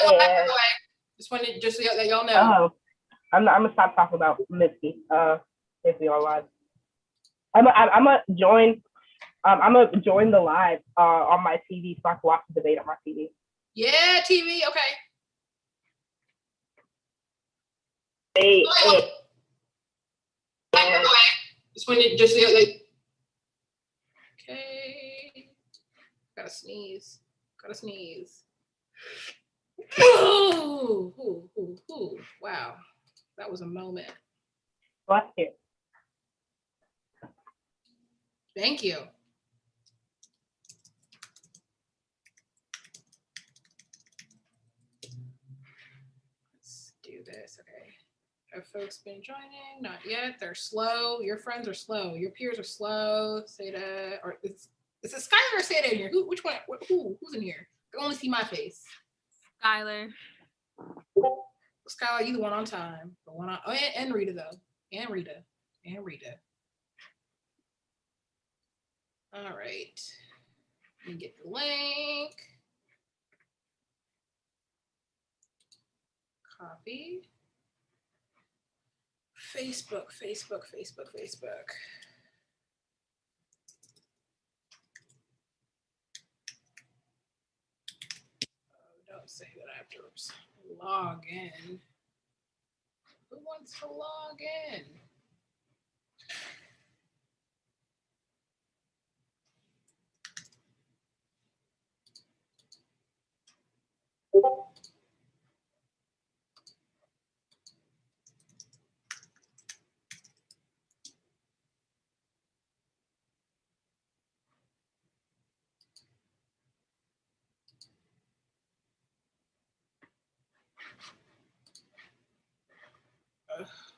and just wanted just so that y'all know. oh, I'm gonna stop talking about Mitski. If y'all live, I'm gonna join. I'm gonna join the live on my TV so I can watch the debate on my TV. Yeah, TV. Okay. Just wanted just so like. Okay. Gotta sneeze. Ooh, wow, that was a moment. Bless you. Thank you. Let's do this. Okay. Have folks been joining? Not yet. They're slow. Your friends are slow. Your peers are slow. Seda, or is it Skylar or Seda in here? Which one? Who's in here? I can only see my face. Skylar. Skylar, you the one on time. The one on. Oh, and Rita though. And Rita. All right. Let me get the link. Copy. Facebook. Oh, don't say that I have to log in. Who wants to log in?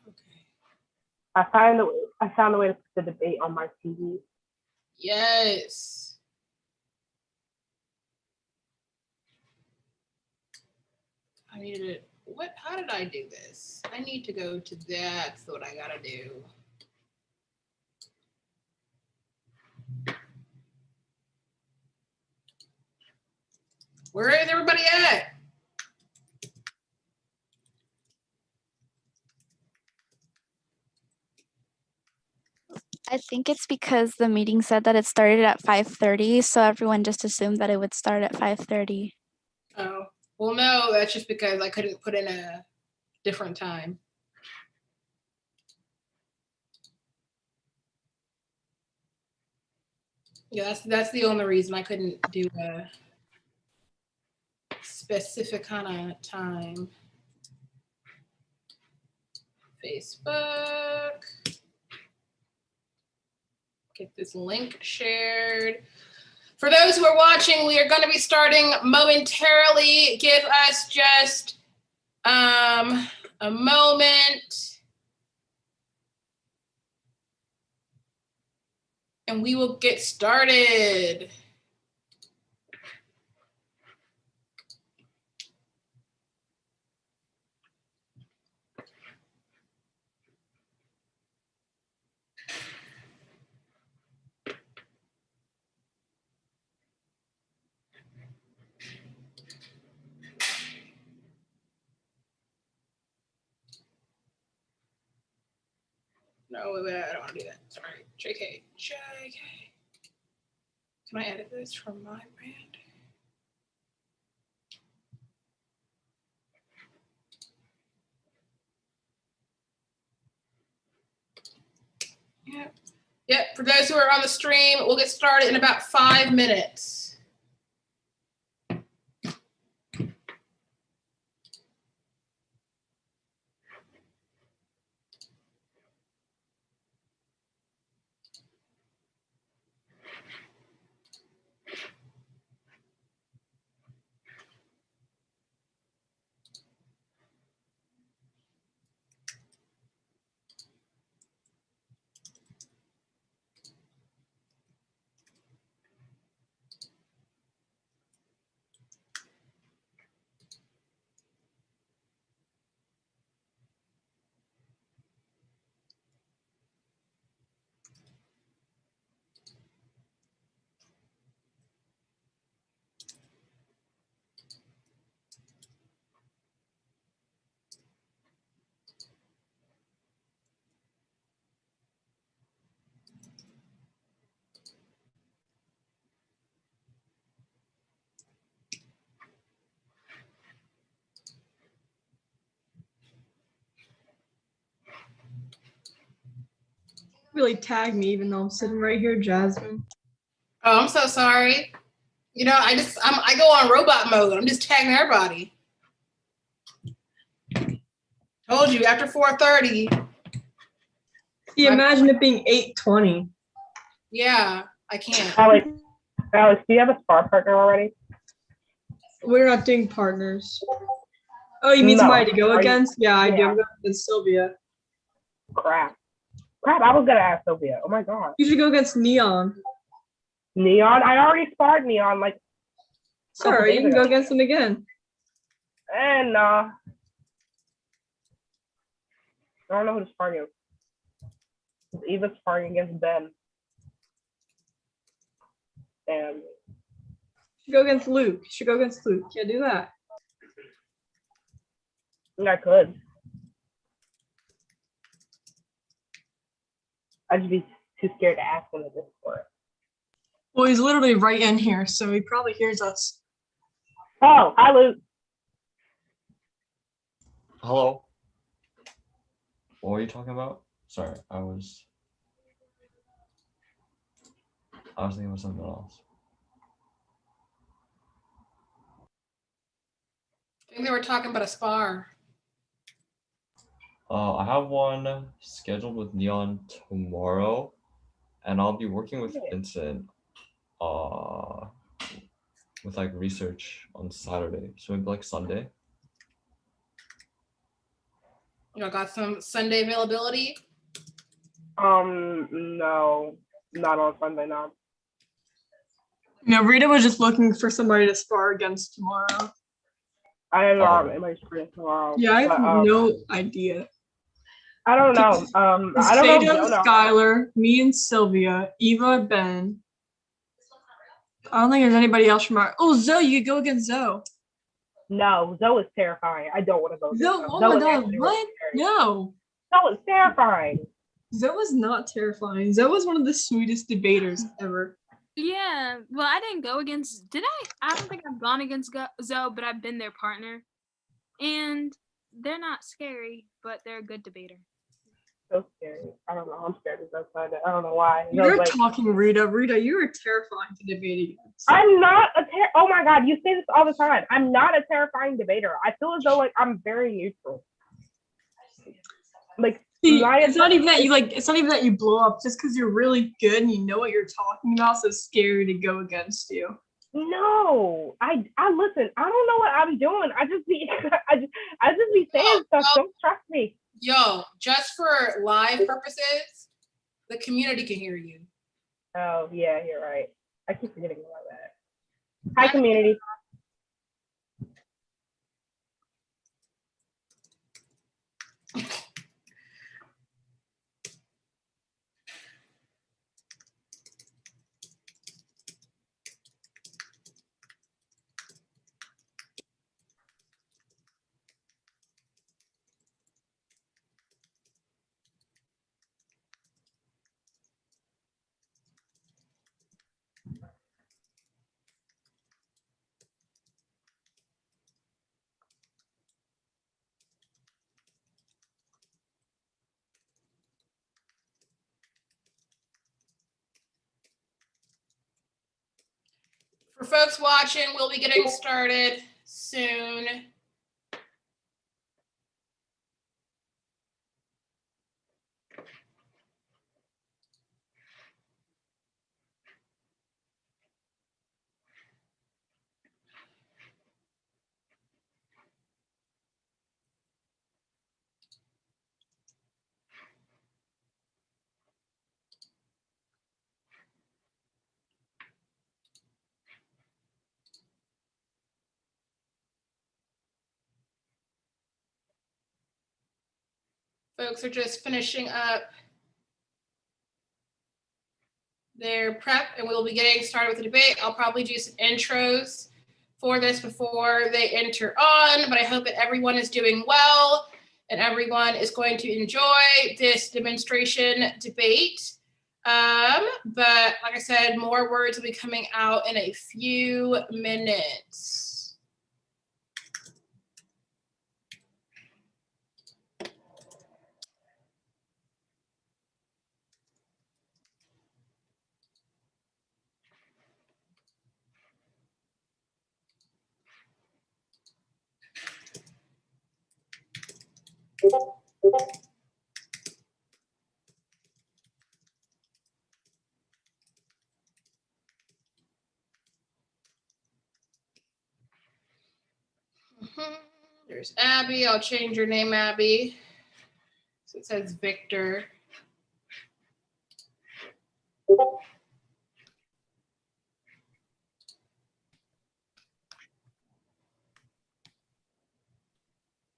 Okay. I found a way to put the debate on my TV. Yes. I needed it. How did I do this? I need to go to that's what I gotta do. Where is everybody at? I think it's because the meeting said that it started at 5:30, so everyone just assumed that it would start at 5:30. Oh, well, no, that's just because I couldn't put in a different time. Yeah, that's the only reason I couldn't do a specific kind of time. Facebook. Get this link shared. For those who are watching, we are going to be starting momentarily. Give us just a moment. And we will get started. No, wait, I don't want to do that. Sorry. JK. Can I edit this from my brand? Yep. For those who are on the stream, we'll get started in about 5 minutes. really tag me even though I'm sitting right here, Jasmine. Oh, I'm so sorry. You know, I go on robot mode. I'm just tagging everybody. Told you after 4:30. See, imagine it being 8:20. Yeah, I can't. Alex, do you have a spar partner already? We're not doing partners. Oh, you mean No. somebody to go Are you- against? Yeah, I do. Yeah. I'm going against Sylvia. Crap, I was gonna ask Sophia. Oh my god. You should go against Neon. Neon? I already sparred Neon like Sorry, you can days go ago. against him again. And I don't know who to spar against. Eva's sparring against Ben. And You should go against Luke. You should go against Luke. Can't do that. I could. I'd just be too scared to ask him at this point. Well, he's literally right in here, so he probably hears us. Oh, hi Luke. Hello. What were you talking about? Sorry, I was thinking about something else. I think they were talking about a spar. I have one scheduled with Neon tomorrow, and I'll be working with Vincent with like research on Saturday. So maybe like Sunday. You know, got some Sunday availability. No, not on Sunday, no. No, Rita was just looking for somebody to spar against tomorrow. I am in my screen tomorrow. Yeah, I have but, no idea. I don't know. It's I don't know. Sato, Skylar, me and Sylvia, Eva, Ben. I don't think there's anybody else from our. Oh, Zoe, you could go against Zoe. No, Zoe is terrifying. I don't want to go. Zoe, oh Zoe my is god, actually what? really scary. No. Zoe is terrifying. Zoe was not terrifying. Zoe was one of the sweetest debaters ever. Yeah, well, I didn't go against. Did I? I don't think I've gone against Zoe, but I've been their partner, and they're not scary, but they're a good debater. So scary. I don't know. I'm scared of Zoe. I don't know why. You're Zoe's talking, Rita. Rita, you are terrifying to debate against. I'm not a oh my god, you say this all the time. I'm not a terrifying debater. I feel as though like I'm very neutral. Like See, it's not even that you like. It's not even that you blow up. Just because you're really good and you know what you're talking about, so it's scary to go against you. No, I listen. I don't know what I'm doing. I just be I just be saying stuff. Don't trust me. Yo, just for live purposes, the community can hear you. Oh yeah, you're right. I keep forgetting about that. Hi, community. For folks watching, we'll be getting started soon. Folks are just finishing up their prep and we'll be getting started with the debate. I'll probably do some intros for this before they enter on, but I hope that everyone is doing well and everyone is going to enjoy this demonstration debate. But like I said, more words will be coming out in a few minutes. There's Abby. I'll change your name, Abby. So it says Victor.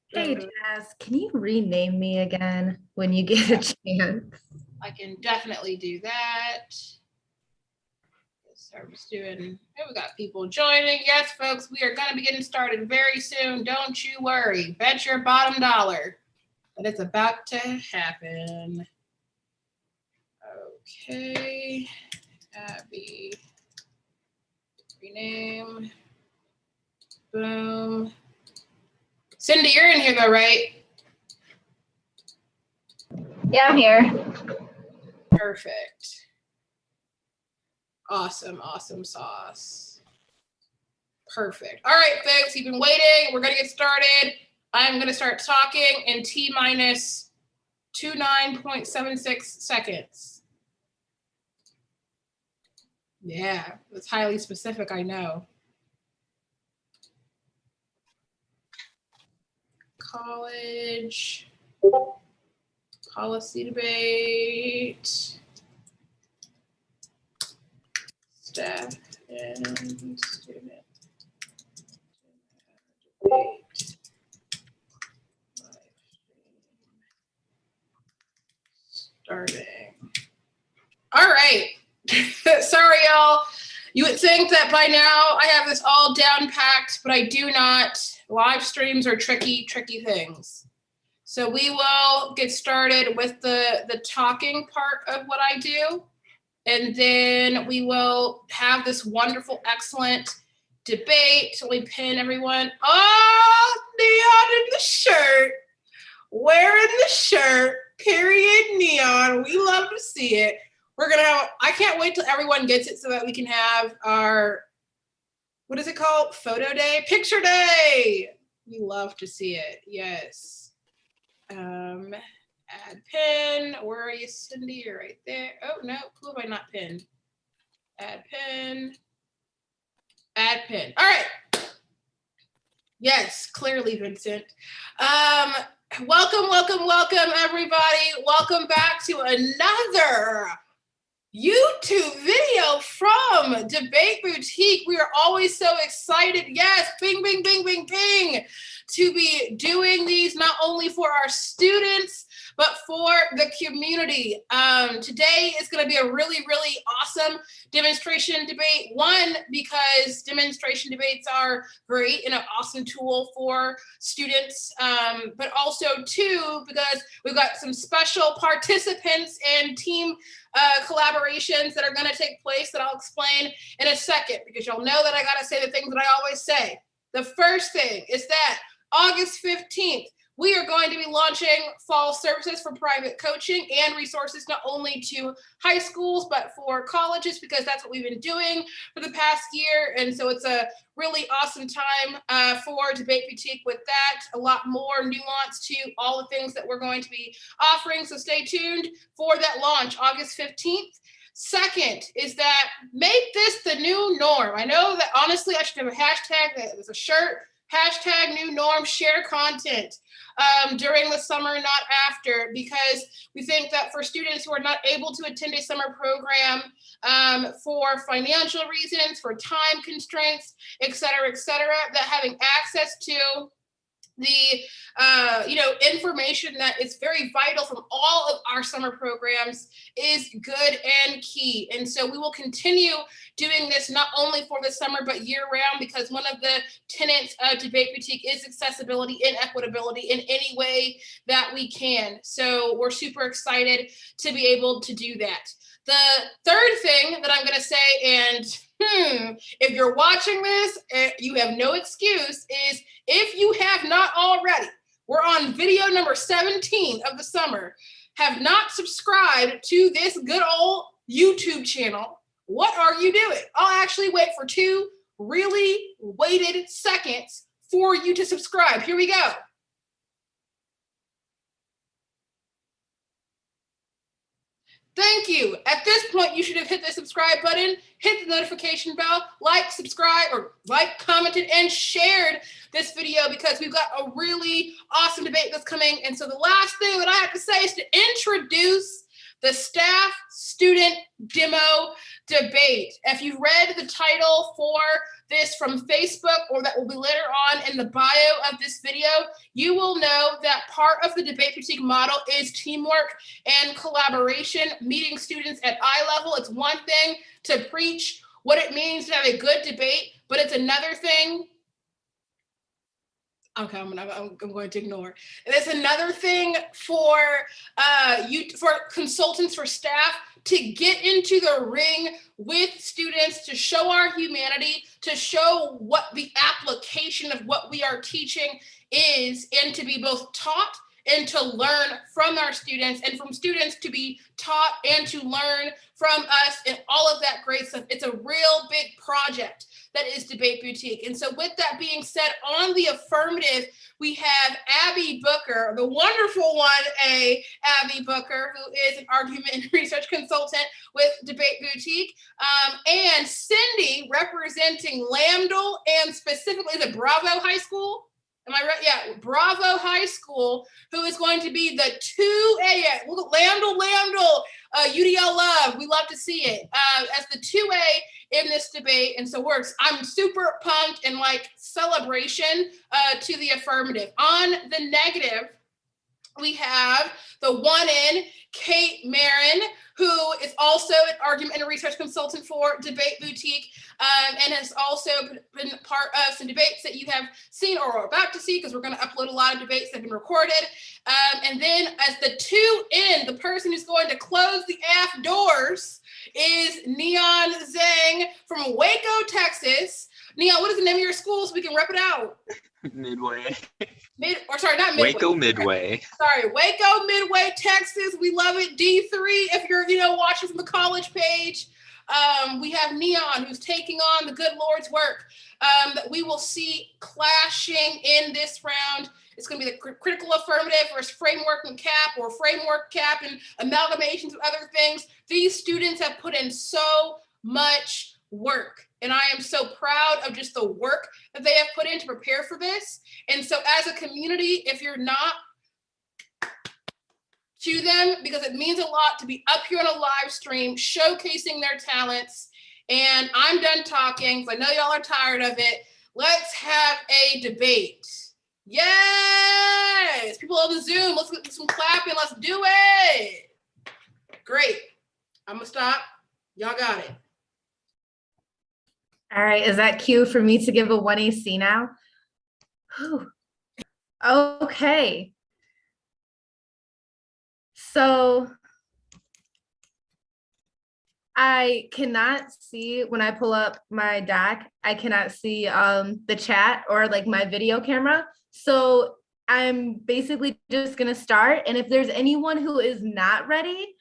Hey, Jazz, can you rename me again when you get a chance? I can definitely do that. So I'm just doing, we got people joining. Yes, folks, we are going to be getting started very soon. Don't you worry. Bet your bottom dollar that it's about to happen. Okay. Abby. Rename. Boom. Cindy, you're in here though, right? Yeah, I'm here. Perfect. Awesome, awesome sauce. Perfect. All right, folks, you've been waiting. We're going to get started. I'm going to start talking in T minus 29.76 seconds. Yeah, that's highly specific, I know. College, policy debate, staff and student debate, starting. All right. Sorry, y'all. You would think that by now I have this all down packed, but I do not. Live streams are tricky, tricky things. So we will get started with the talking part of what I do. And then we will have this wonderful, excellent debate. We pin everyone. Oh, Neon in the shirt. Wearing the shirt. Period, Neon. We love to see it. We're going to have, I can't wait till everyone gets it so that we can have our, what is it called? Photo day? Picture day. We love to see it. Yes. Add pin. Where are you, Cindy? You're right there. Oh, no. Who have I not pinned? Add pin. Add pin. All right. Yes, clearly, Vincent. Welcome, welcome, welcome, everybody. Welcome back to another YouTube video from Debate Boutique. We are always so excited. Yes, bing, bing, bing, bing, bing, to be doing these not only for our students, but for the community. Today is going to be a really, really awesome demonstration debate. One, because demonstration debates are great and an awesome tool for students, but also two, because we've got some special participants and team collaborations that are going to take place that I'll explain in a second, because you'll know that I got to say the things that I always say. The first thing is that August 15th, we are going to be launching fall services for private coaching and resources not only to high schools, but for colleges, because that's what we've been doing for the past year. And so it's a really awesome time for Debate Boutique with that. A lot more nuance to all the things that we're going to be offering. So stay tuned for that launch, August 15th. Second is that make this the new norm. I know that honestly, I should have a hashtag that is a shirt, hashtag new norm, share content during the summer, not after, because we think that for students who are not able to attend a summer program for financial reasons, for time constraints, et cetera, that having access to the information that is very vital from all of our summer programs is good and key. And so we will continue doing this not only for the summer, but year round, because one of the tenets of Debate Boutique is accessibility and equitability in any way that we can. So we're super excited to be able to do that. The third thing that I'm going to say, and if you're watching this, you have no excuse, is if you have not already, we're on video number 17 of the summer, have not subscribed to this good old YouTube channel, what are you doing? I'll actually wait for 2 really weighted seconds for you to subscribe. Here we go. Thank you. At this point, you should have hit the subscribe button, hit the notification bell, subscribe, or commented, and shared this video because we've got a really awesome debate that's coming. And so the last thing that I have to say is to introduce the staff student demo debate. If you read the title for this from Facebook, or that will be later on in the bio of this video, you will know that part of the debate critique model is teamwork and collaboration, meeting students at eye level. It's one thing to preach what it means to have a good debate, but it's another thing. Okay, I'm going to ignore. It's another thing for for consultants, for staff to get into the ring with students, to show our humanity, to show what the application of what we are teaching is, and to be both taught and to learn from our students, and from students to be taught and to learn from us, and all of that great stuff. It's a real big project that is Debate Boutique. And so with that being said, on the affirmative, we have Abby Booker, the wonderful Abby Booker, who is an argument and research consultant with Debate Boutique, and Cindy, representing Lambdal, and specifically the Bravo High School. Am I right? Yeah, Bravo High School, who is going to be the 2A. Look, Lambdal, UDL love. We love to see it as the 2A in this debate. And so I'm super pumped and like celebration to the affirmative. On the negative, we have the 1N, Kate Marin, who is also an argument and research consultant for Debate Boutique, and has also been part of some debates that you have seen or are about to see, because we're going to upload a lot of debates that have been recorded. And then as the 2N, the person who's going to close the AF doors is Neon Zhang from Waco, Texas. Neon, what is the name of your school so we can rep it out? Midway. Not Midway. Waco Midway. Sorry, Waco Midway, Texas. We love it. D3, if you're watching from the college page. We have Neon, who's taking on the good Lord's work that we will see clashing in this round. It's going to be the critical affirmative versus framework and cap, or framework cap and amalgamations of other things. These students have put in so much work, and I am so proud of just the work that they have put in to prepare for this. And so as a community, if you're not to them, because it means a lot to be up here on a live stream showcasing their talents. And I'm done talking, because I know y'all are tired of it. Let's have a debate. Yes, people on the Zoom, let's get some clapping, let's do it. Great, I'm gonna stop, y'all got it. All right, is that cue for me to give a 1AC now? Whew. Okay. So I cannot see, when I pull up my doc, I cannot see the chat or like my video camera. So I'm basically just gonna start. And if there's anyone who is not ready,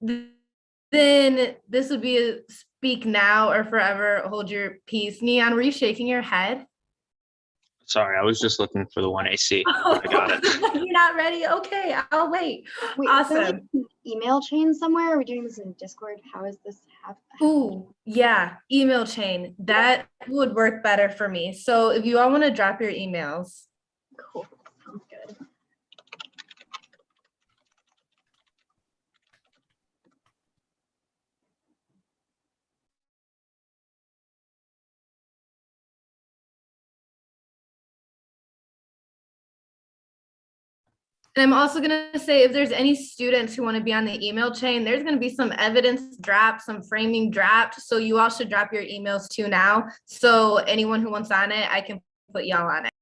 then this would be a speak now or forever hold your peace. Neon, were you shaking your head? Sorry, I was just looking for the 1AC. I got it. You're not ready? Okay, I'll wait. Wait, Awesome. is there like an email chain somewhere? Are we doing this in Discord? How is this happening? Ooh, yeah, email chain. That would work better for me. So if you all want to drop your emails. Cool. Sounds good. And I'm also going to say, if there's any students who want to be on the email chain, there's going to be some evidence dropped, some framing dropped. So you all should drop your emails too now. So anyone who wants on it, I can put y'all on it.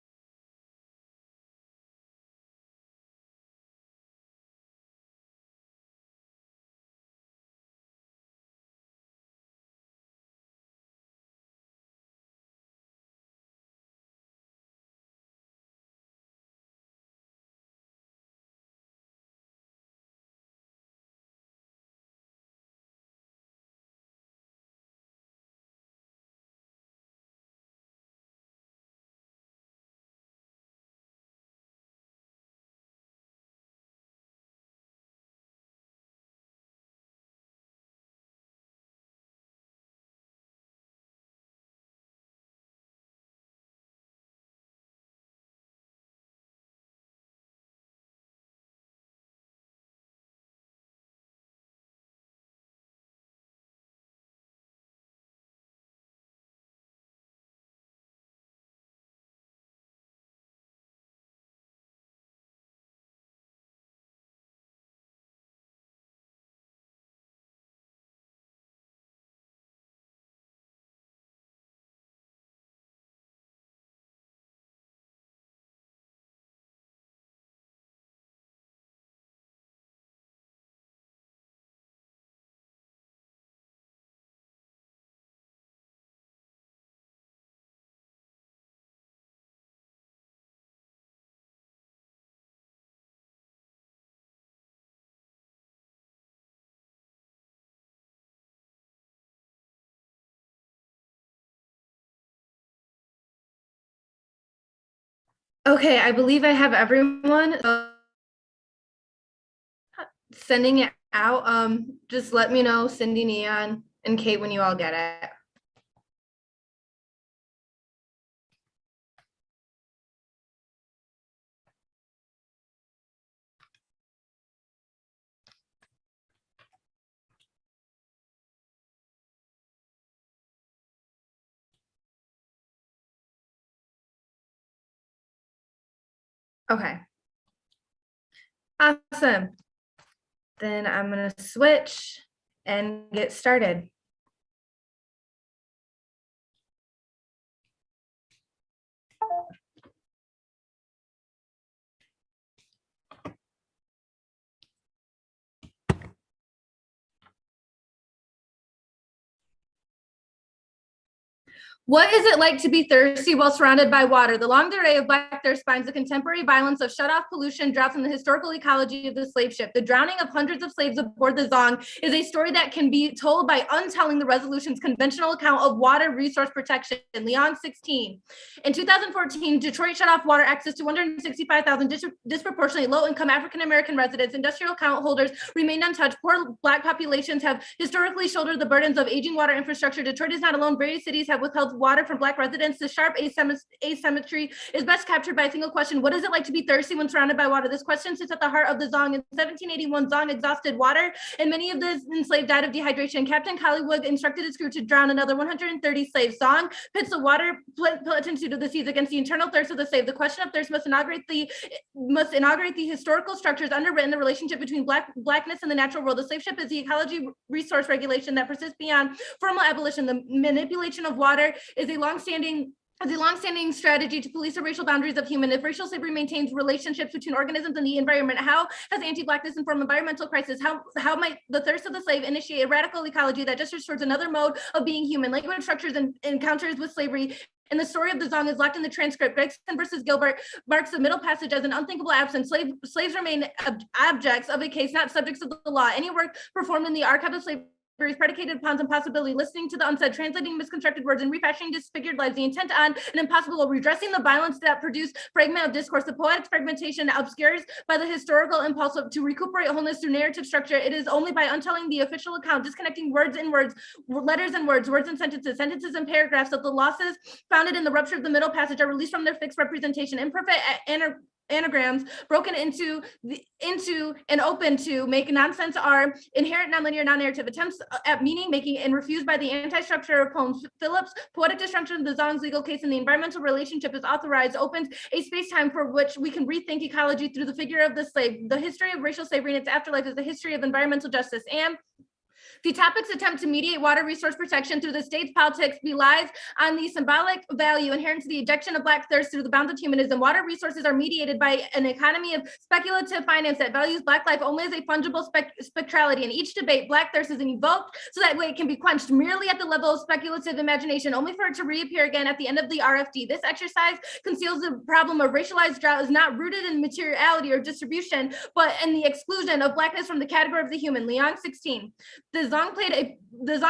Okay, I believe I have everyone. Sending it out. Just let me know, Cindy, Neon, and Kate, when you all get it. Okay. Awesome. Then I'm gonna switch and get started. What is it like to be thirsty while surrounded by water? The long delay of Black thirst finds the contemporary violence of shut-off pollution, droughts, and the historical ecology of the slave ship. The drowning of hundreds of slaves aboard the Zong is a story that can be told by untelling the resolution's conventional account of water resource protection. Leon 16. In 2014, Detroit shut off water access to 165,000 disproportionately low-income African-American residents. Industrial account holders remained untouched. Poor Black populations have historically shouldered the burdens of aging water infrastructure. Detroit is not alone. Various cities have withheld water from Black residents. The sharp asymmetry is best captured by a single question. What is it like to be thirsty when surrounded by water? This question sits at the heart of the Zong. In 1781, Zong exhausted water, and many of the enslaved died of dehydration. Captain Collingwood instructed his crew to drown another 130 slaves. Zong pits the water plentitude of the seas against the internal thirst of the slave. The question of thirst must inaugurate the historical structures underwritten the relationship between Blackness and the natural world. The slave ship is the ecology resource regulation that persists beyond formal abolition. The manipulation of water is a longstanding strategy to police the racial boundaries of human. If racial slavery maintains relationships between organisms and the environment, how has anti-Blackness informed environmental crisis? How might the thirst of the slave initiate a radical ecology that gestures towards another mode of being human? Language structures and encounters with slavery and the story of the Zong is locked in the transcript. Gregson versus Gilbert marks the middle passage as an unthinkable absence. Slaves remain objects of a case, not subjects of the law. Any work performed in the archive of slavery is predicated upon some possibility, listening to the unsaid, translating misconstructed words, and refashioning disfigured lives. The intent on an impossible, redressing the violence that produced fragment of discourse. The poetic fragmentation obscures by the historical impulse to recuperate wholeness through narrative structure. It is only by untelling the official account, disconnecting words and words, letters and words, words and sentences and paragraphs, that the losses founded in the rupture of the middle passage are released from their fixed representation. Imperfect anagrams broken into and open to make nonsense are inherent, nonlinear, non-narrative attempts at meaning making and refused by the anti-structure of poems. Phillips' poetic destruction of the Zong's legal case and the environmental relationship is authorized opens a space-time for which we can rethink ecology through the figure of the slave. The history of racial slavery and its afterlife is the history of environmental justice. And the topic's attempt to mediate water resource protection through the state's politics relies on the symbolic value inherent to the ejection of Black thirst through the bounds of humanism. Water resources are mediated by an economy of speculative finance that values Black life only as a fungible spectrality. In each debate, Black thirst is invoked so that way it can be quenched merely at the level of speculative imagination, only for it to reappear again at the end of the RFD. This exercise conceals the problem of racialized drought is not rooted in materiality or distribution, but in the exclusion of Blackness from the category of the human. Leon 16. The Zong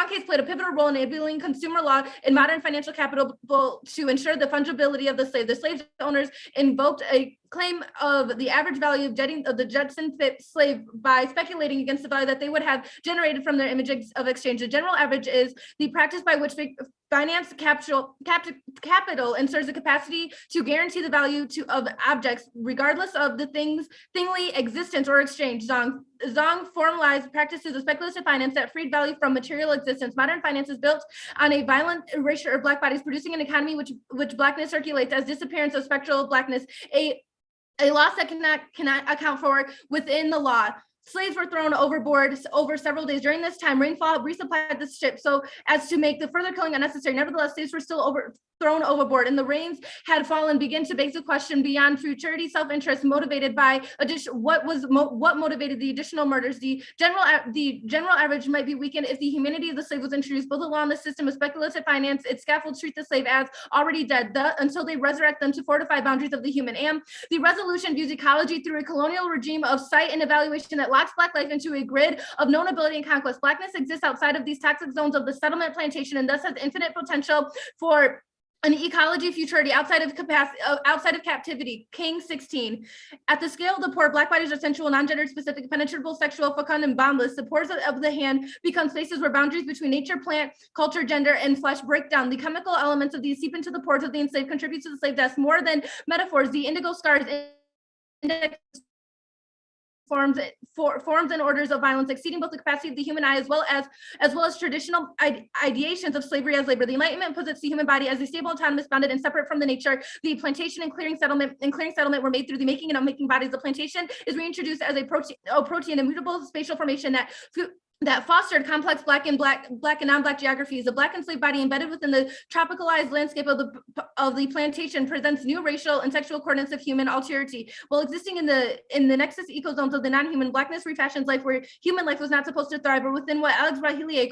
case played a pivotal role in enabling consumer law and modern financial capital to ensure the fungibility of the slave. The slave owners invoked a claim of the average value of the Judson fit slave by speculating against the value that they would have generated from their image of exchange. The general average is the practice by which finance capital and serves the capacity to guarantee the value of objects regardless of the thingly existence or exchange. Zong formalized practices of speculative finance that freed value from material existence. Modern finance is built on a violent erasure of Black bodies, producing an economy which Blackness circulates as disappearance of spectral Blackness, a loss that cannot account for within the law. Slaves were thrown overboard over several days. During this time, rainfall resupplied the ship so as to make the further killing unnecessary. Nevertheless, slaves were still thrown overboard, and the rains had fallen. Begin to beg the question beyond futurity, self-interest motivated by what motivated the additional murders. The general average might be weakened if the humanity of the slave was introduced both along the system of speculative finance. Its scaffolds treat the slave as already dead until they resurrect them to fortify boundaries of the human. And the resolution views ecology through a colonial regime of sight and evaluation that locks Black life into a grid of known ability and conquest. Blackness exists outside of these toxic zones of the settlement plantation and thus has infinite potential for An ecology futurity outside of captivity. King 16. At the scale of the poor, Black bodies are sensual, non-gender specific, penetrable, sexual, fecund, and boundless. The pores of the hand become spaces where boundaries between nature, plant, culture, gender, and flesh break down. The chemical elements of these seep into the pores of the enslaved, contribute to the slave deaths more than metaphors. The indigo scars index forms and orders of violence exceeding both the capacity of the human eye as well as traditional ideations of slavery as labor. The Enlightenment posits the human body as a stable, autonomous, bounded, and separate from the nature. The plantation and clearing settlement were made through the making and unmaking bodies. The plantation is reintroduced as a protein immutable spatial formation that fostered complex black and non-black geographies. The Black enslaved body embedded within the tropicalized landscape of the plantation presents new racial and sexual coordinates of human alterity. While existing in the nexus ecozones of the non-human, Blackness refashions life where human life was not supposed to thrive, or within what Alex Rahilier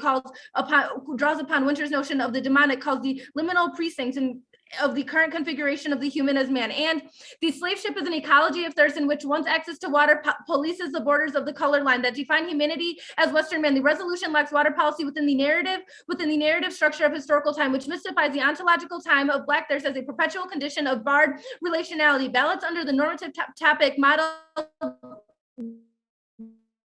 draws upon Winter's notion of the demonic, calls the liminal precincts and of the current configuration of the human as man. And the slave ship is an ecology of thirst in which one's access to water polices the borders of the color line that define humanity as Western man. The resolution lacks water policy within the narrative structure of historical time, which mystifies the ontological time of Black thirst as a perpetual condition of barred relationality. Ballots under the normative topic model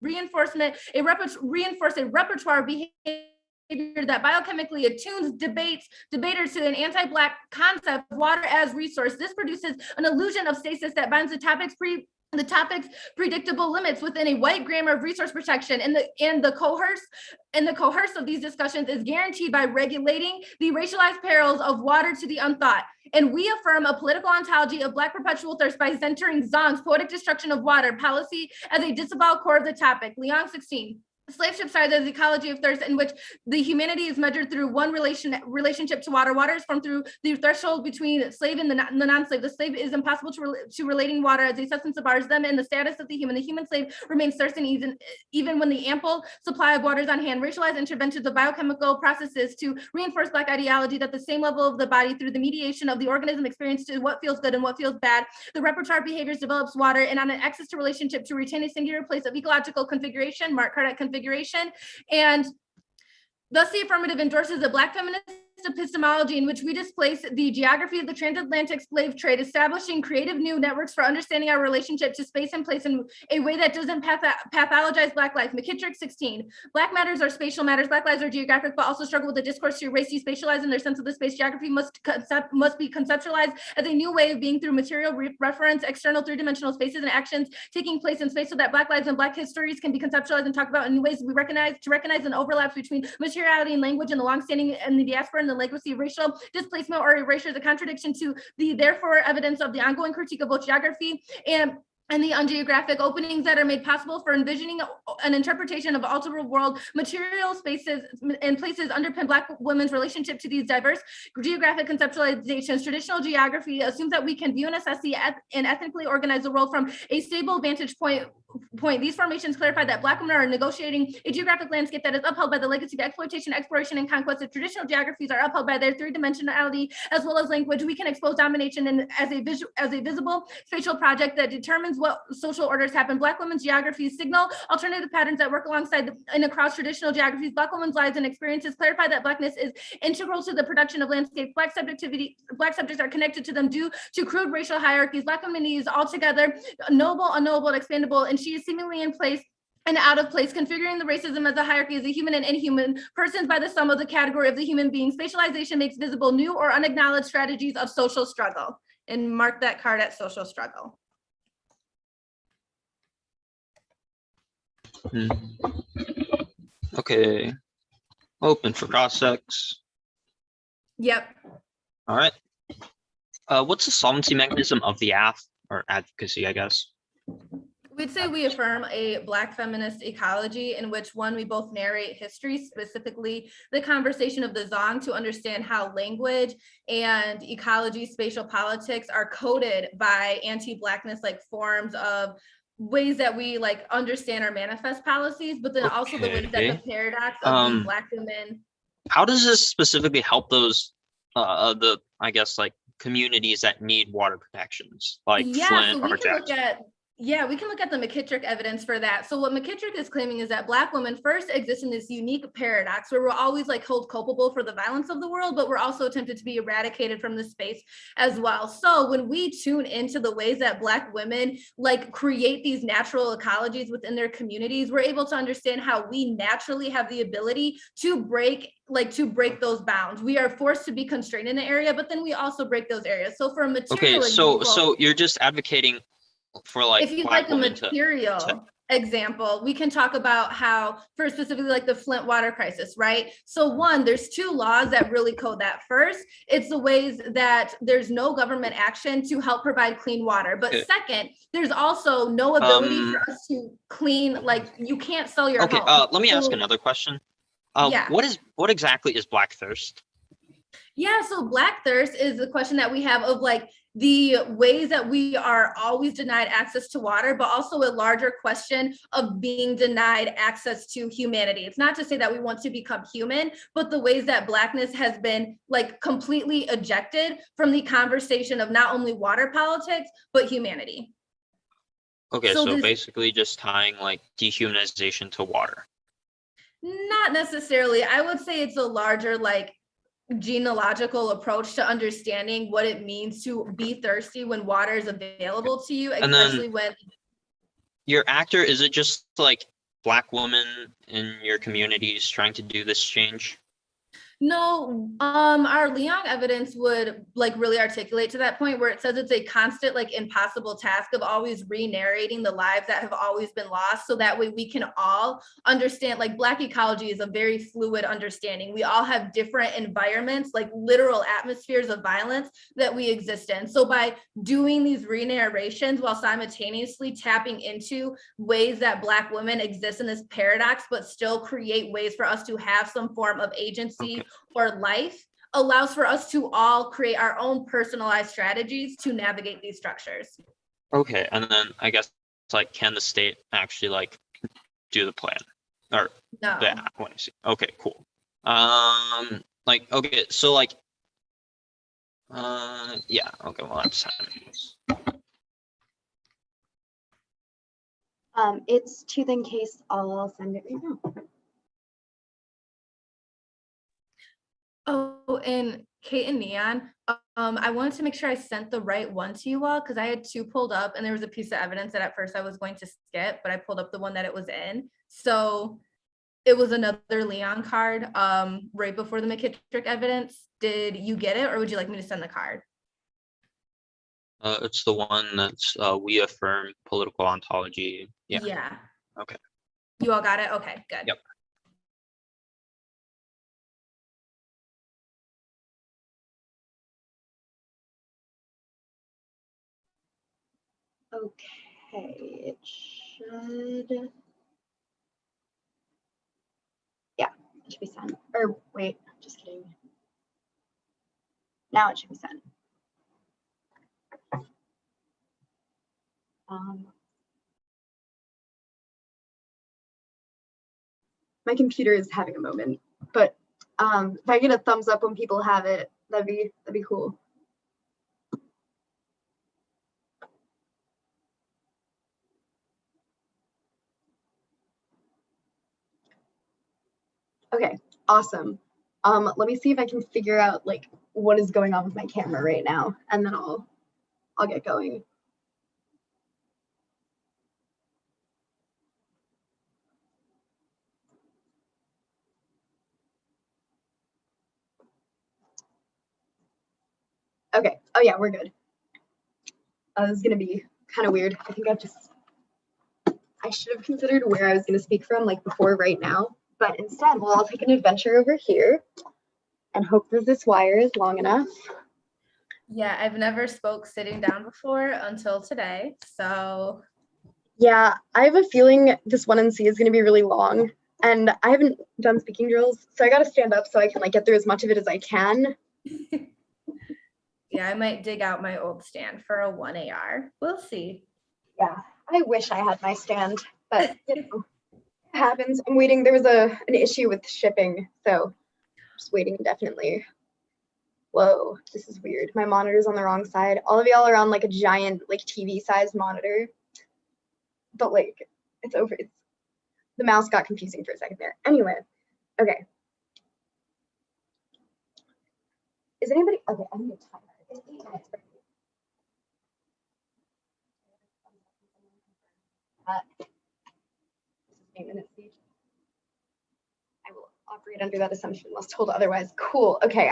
reinforce a repertoire behavior that biochemically attunes debaters to an anti-Black concept of water as resource. This produces an illusion of stasis that binds the topic's predictable limits within a white grammar of resource protection. And the coerce of these discussions is guaranteed by regulating the racialized perils of water to the unthought. And we affirm a political ontology of Black perpetual thirst by centering Zong's poetic destruction of water policy as a disavowed core of the topic. Leon 16. Slave ship starts as ecology of thirst in which the humanity is measured through one relationship to water. Water is formed through the threshold between slave and the non-slave. The slave is impossible to relating water as a substance that bars them in the status of the human. The human slave remains thirsty even when the ample supply of water is on hand. Racialized interventions of biochemical processes to reinforce Black ideology that the same level of the body through the mediation of the organism experience to what feels good and what feels bad. The repertoire of behaviors develops water and on an access to relationship to retain a singular place of ecological configuration, Mark Kardec configuration. And thus the affirmative endorses a Black feminist epistemology in which we displace the geography of the transatlantic slave trade, establishing creative new networks for understanding our relationship to space and place in a way that doesn't pathologize Black life. McKittrick 16. Black matters are spatial matters. Black lives are geographic, but also struggle with the discourse to erase, despatialize in their sense of the space. Geography must be conceptualized as a new way of being through material reference, external three-dimensional spaces and actions taking place in space so that Black lives and Black histories can be conceptualized and talked about in ways we recognize an overlaps between materiality and language and the longstanding and the diaspora and the legacy of racial displacement or erasure is a contradiction to the therefore evidence of the ongoing critique of both geography and the ungeographic openings that are made possible for envisioning an interpretation of alterable world. Material spaces and places underpin Black women's relationship to these diverse geographic conceptualizations. Traditional geography assumes that we can view and assess and ethnically organize the world from a stable vantage point. These formations clarify that Black women are negotiating a geographic landscape that is upheld by the legacy of exploitation, exploration, and conquest. If traditional geographies are upheld by their three-dimensionality as well as language, we can expose domination and as a visible spatial project that determines what social orders happen. Black women's geographies signal alternative patterns that work alongside and across traditional geographies. Black women's lives and experiences clarify that Blackness is integral to the production of landscapes. Black subjects are connected to them due to crude racial hierarchies. Black femininity is altogether knowable, unknowable, and expandable, and she is seemingly in place and out of place, configuring the racism as a hierarchy as a human and inhuman persons by the sum of the category of the human being. Spatialization makes visible new or unacknowledged strategies of social struggle. And mark that card at social struggle. Okay. Open for cross-sects. Yep. All right. What's the solvency mechanism of the AF or advocacy, I guess? We'd say we affirm a Black feminist ecology in which, one, we both narrate history, specifically the conversation of the Zong, to understand how language and ecology, spatial politics are coded by anti-Blackness like forms of ways that we like understand our manifest policies, but then also the ways that the paradox of these Black women. How does this specifically help those the, I guess, like communities that need water protections, like Flint or Jackson? Yeah, we can look at the McKittrick evidence for that. So what McKittrick is claiming is that Black women first exist in this unique paradox where we're always like held culpable for the violence of the world, but we're also attempted to be eradicated from the space as well. So when we tune into the ways that Black women like create these natural ecologies within their communities, we're able to understand how we naturally have the ability to break those bounds. We are forced to be constrained in the area, but then we also break those areas. So for a material Okay, so example, you're just advocating for like if you'd Black like a women material example, we can talk about how, for specifically like the Flint water crisis, right? So one, there's two laws that really code that. First, it's the ways that there's no government action to help provide clean water. But Okay. second, there's also no ability for us to clean, like you can't sell your Okay, home. let me ask So- another question. Yeah. What exactly is Black thirst? Yeah, so Black thirst is the question that we have of like the ways that we are always denied access to water, but also a larger question of being denied access to humanity. It's not to say that we want to become human, but the ways that Blackness has been like completely ejected from the conversation of not only water politics, but humanity. Okay, So so this- basically just tying like dehumanization to water. Not necessarily. I would say it's a larger like genealogical approach to understanding what it means to be thirsty when water is available to you, And then- especially when Your actor, is it just like Black women in your communities trying to do this change? No, our Leon evidence would like really articulate to that point where it says it's a constant, like impossible task of always re-narrating the lives that have always been lost. So that way we can all understand, like Black ecology is a very fluid understanding. We all have different environments, like literal atmospheres of violence that we exist in. So by doing these re-narrations while simultaneously tapping into ways that Black women exist in this paradox, but still create ways for us to have some form of agency or life, allows for us to all create our own personalized strategies to navigate these structures. Okay, and then I guess it's like, can the state actually like do the plan or No. the act? What I see. Okay, cool. Like okay, so like, yeah. Okay, well that's time. It's tooth and case. I'll send it right now. Oh, and Kate and Neon, I wanted to make sure I sent the right one to you all because I had two pulled up and there was a piece of evidence that at first I was going to skip, but I pulled up the one that it was in. So it was another Leon card right before the McKittrick evidence. Did you get it or would you like me to send the card? It's the one that's we affirm political ontology. Yeah. Yeah. Okay. You all got it? Okay, good. Yep. Okay, it should. Yeah, it should be sent. Or wait, just kidding. Now it should be sent. My computer is having a moment, but if I get a thumbs up when people have it, that'd be cool. Okay, awesome. Let me see if I can figure out like what is going on with my camera right now, and then I'll get going. Okay. Oh yeah, we're good. This is gonna be kind of weird. I think I should have considered where I was gonna speak from like before right now, but instead we'll all take an adventure over here and hope that this wire is long enough. Yeah, I've never spoke sitting down before until today, so. Yeah, I have a feeling this 1NC is gonna be really long, and I haven't done speaking drills, so I gotta stand up so I can like get through as much of it as I can. Yeah, I might dig out my old stand for a 1AR. We'll see. Yeah, I wish I had my stand, but you know, it happens. I'm waiting. There was an issue with shipping, so I'm just waiting indefinitely. Whoa, this is weird. My monitor's on the wrong side. All of y'all are on like a giant like TV sized monitor. but like it's over. The mouse got confusing for a second there. Anyway, okay. Is anybody okay? I need a timer. It's 8 minutes. This is 8 minutes each. I will operate under that assumption unless told otherwise. Cool. Okay,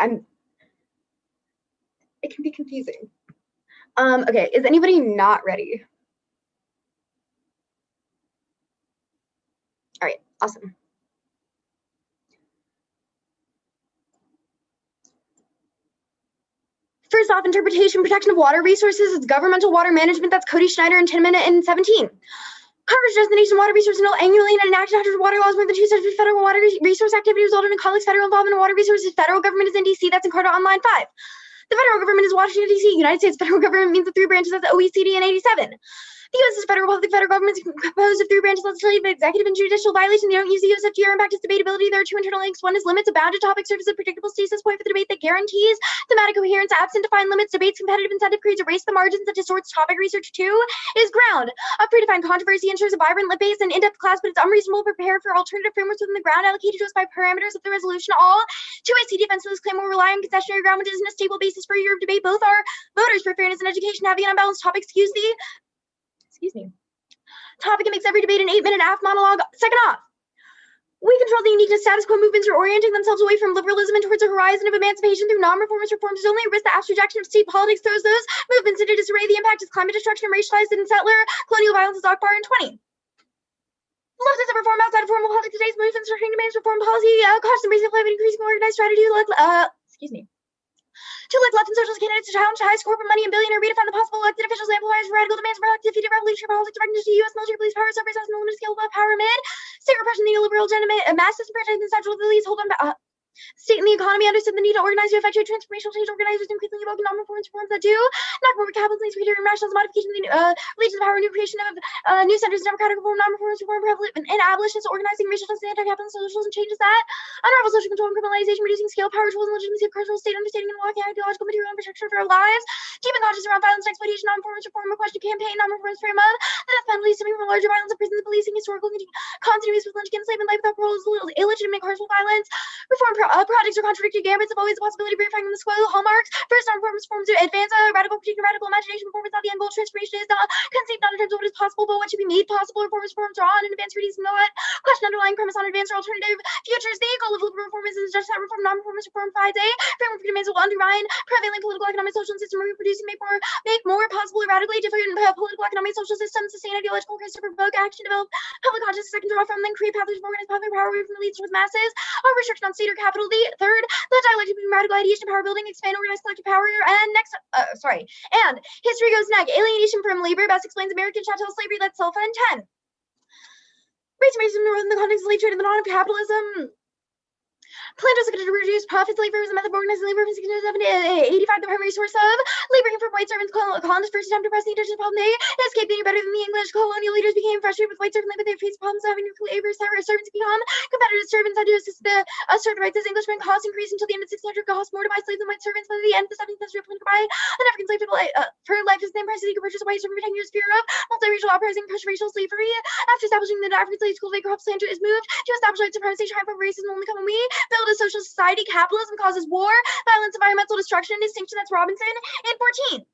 it can be confusing. Okay, is anybody not ready? All right, awesome. First off, interpretation, protection of water resources. It's governmental water management. That's Cody Schneider in 10 minute and 17. Coverage destination water resource annually and enacted after water laws more than 2 such federal water resource activity resulted in colleagues federal involvement in water resources. Federal government is in DC. That's in Carter Online 5. The federal government is Washington DC. United States federal government means the 3 branches. That's OECD and 87. The U.S. is federal public. Federal government is composed of 3 branches: legislative, executive, and judicial. Violation. They don't use the USFG or impact its debatability. There are 2 internal links. One is limits a bounded topic serves as a predictable stasis point for the debate that guarantees thematic coherence. Absent defined limits, debates competitive incentive creates a race to the margins that distorts topic research. 2 is ground. A predefined controversy ensures a vibrant, lit-based, and in-depth class, but it's unreasonable to prepare for alternative frameworks within the ground allocated to us by parameters of the resolution. All 2AC defense of this claim will rely on concessionary ground, which isn't a stable basis for your debate. Both are voters for fairness and education. Having an unbalanced topic excuse me. Topic makes every debate an 8-minute half monologue. Second off, we control the uniqueness. Status quo movements are orienting themselves away from liberalism and towards a horizon of emancipation through non-reformist reforms. There's only a risk that abstract rejection of state politics throws those movements into disarray. The impact is climate destruction and racialized and settler colonial violence is Akbar in 20. Leftists have reform outside of formal politics. Today's movements are trying to manage reform policy, cost and raising climate, increasing organized strategy to elect left and socialist candidates to challenge highest corporate money and billionaire redefine the possible elected officials, amplifies radical demands for elected defeated revolutionary politics, directed to U.S. military police power, separate us in the limited scale of power amid state repression, the neoliberal agenda, mass disenfranchisement, central elites hold on state and the economy understood the need to organize to effectuate transformational change. Organizers increasingly evoke non-reformist reforms that do not promote capitalism, creative and rationalism, modification of the leads to the power, new creation of new centers, democratic reform, non-reformist reform, and abolitionists, organizing racialist and anti-capitalist socialism changes that unravel social control and criminalization, reducing scale, power, tools, and legitimacy of cultural state, understanding and unlocking ideological material infrastructure for our lives, deepen conscious around violence and exploitation, non-reformist reform, request to campaign, non-reformist frame of the death penalty stemming from larger violence of prisons, policing, historical continuous with lynching, enslavement, life without parole, illegitimate carceral violence, reform projects are contradictory gambits of always the possibility of verifying the square hallmarks. First, non-reformist forms to advance a radical critique and radical imagination. Reform is not the end goal. Transformation is not conceived not in terms of what is possible, but what should be made possible. Reformist forms draw on and advance readings know what question underlying premise on advanced or alternative futures. The goal of liberal reform is just that reform. Non-reformist reform provides a framework for demands that will undermine prevailing political, economic, social system, reproducing, make more possible, radically different political, economic, social systems, sustain ideological crisis, provoke action, develop public consciousness that can draw from, then create pathways of organized public power away from the leads towards masses, or restriction on state or capital. The third, the dialectic between radical ideation, power building, expand organized collective power. And next, and history goes next. Alienation from labor best explains American chattel slavery. That's Selfa and 10. Racism in the context of slave trade and the dawn of capitalism. Planters are going to reduce profits. Labor is a method of organizing labor from 1670 to 85, the primary source of labor came from white servants. Colonists first attempt to press the indigenous problem. They escaped being better than the English. Colonial leaders became frustrated with white servant labor. They faced problems of having to labor servants become competitive. Servants had to assert the rights as Englishmen. Costs increased until the end of 1600. Cost more to buy slaves than white servants. By the end of the 17th century, plan to buy an African slave for life is the same price as he could purchase a white servant for 10 years. Fear of multiracial uprising, pushed racial slavery. After establishing the African slave school, Baker Hop's plan is moved to establish white supremacy. Triumph of racism only come when we build a social society. Capitalism causes war, violence, environmental destruction, and extinction. That's Robinson in 14.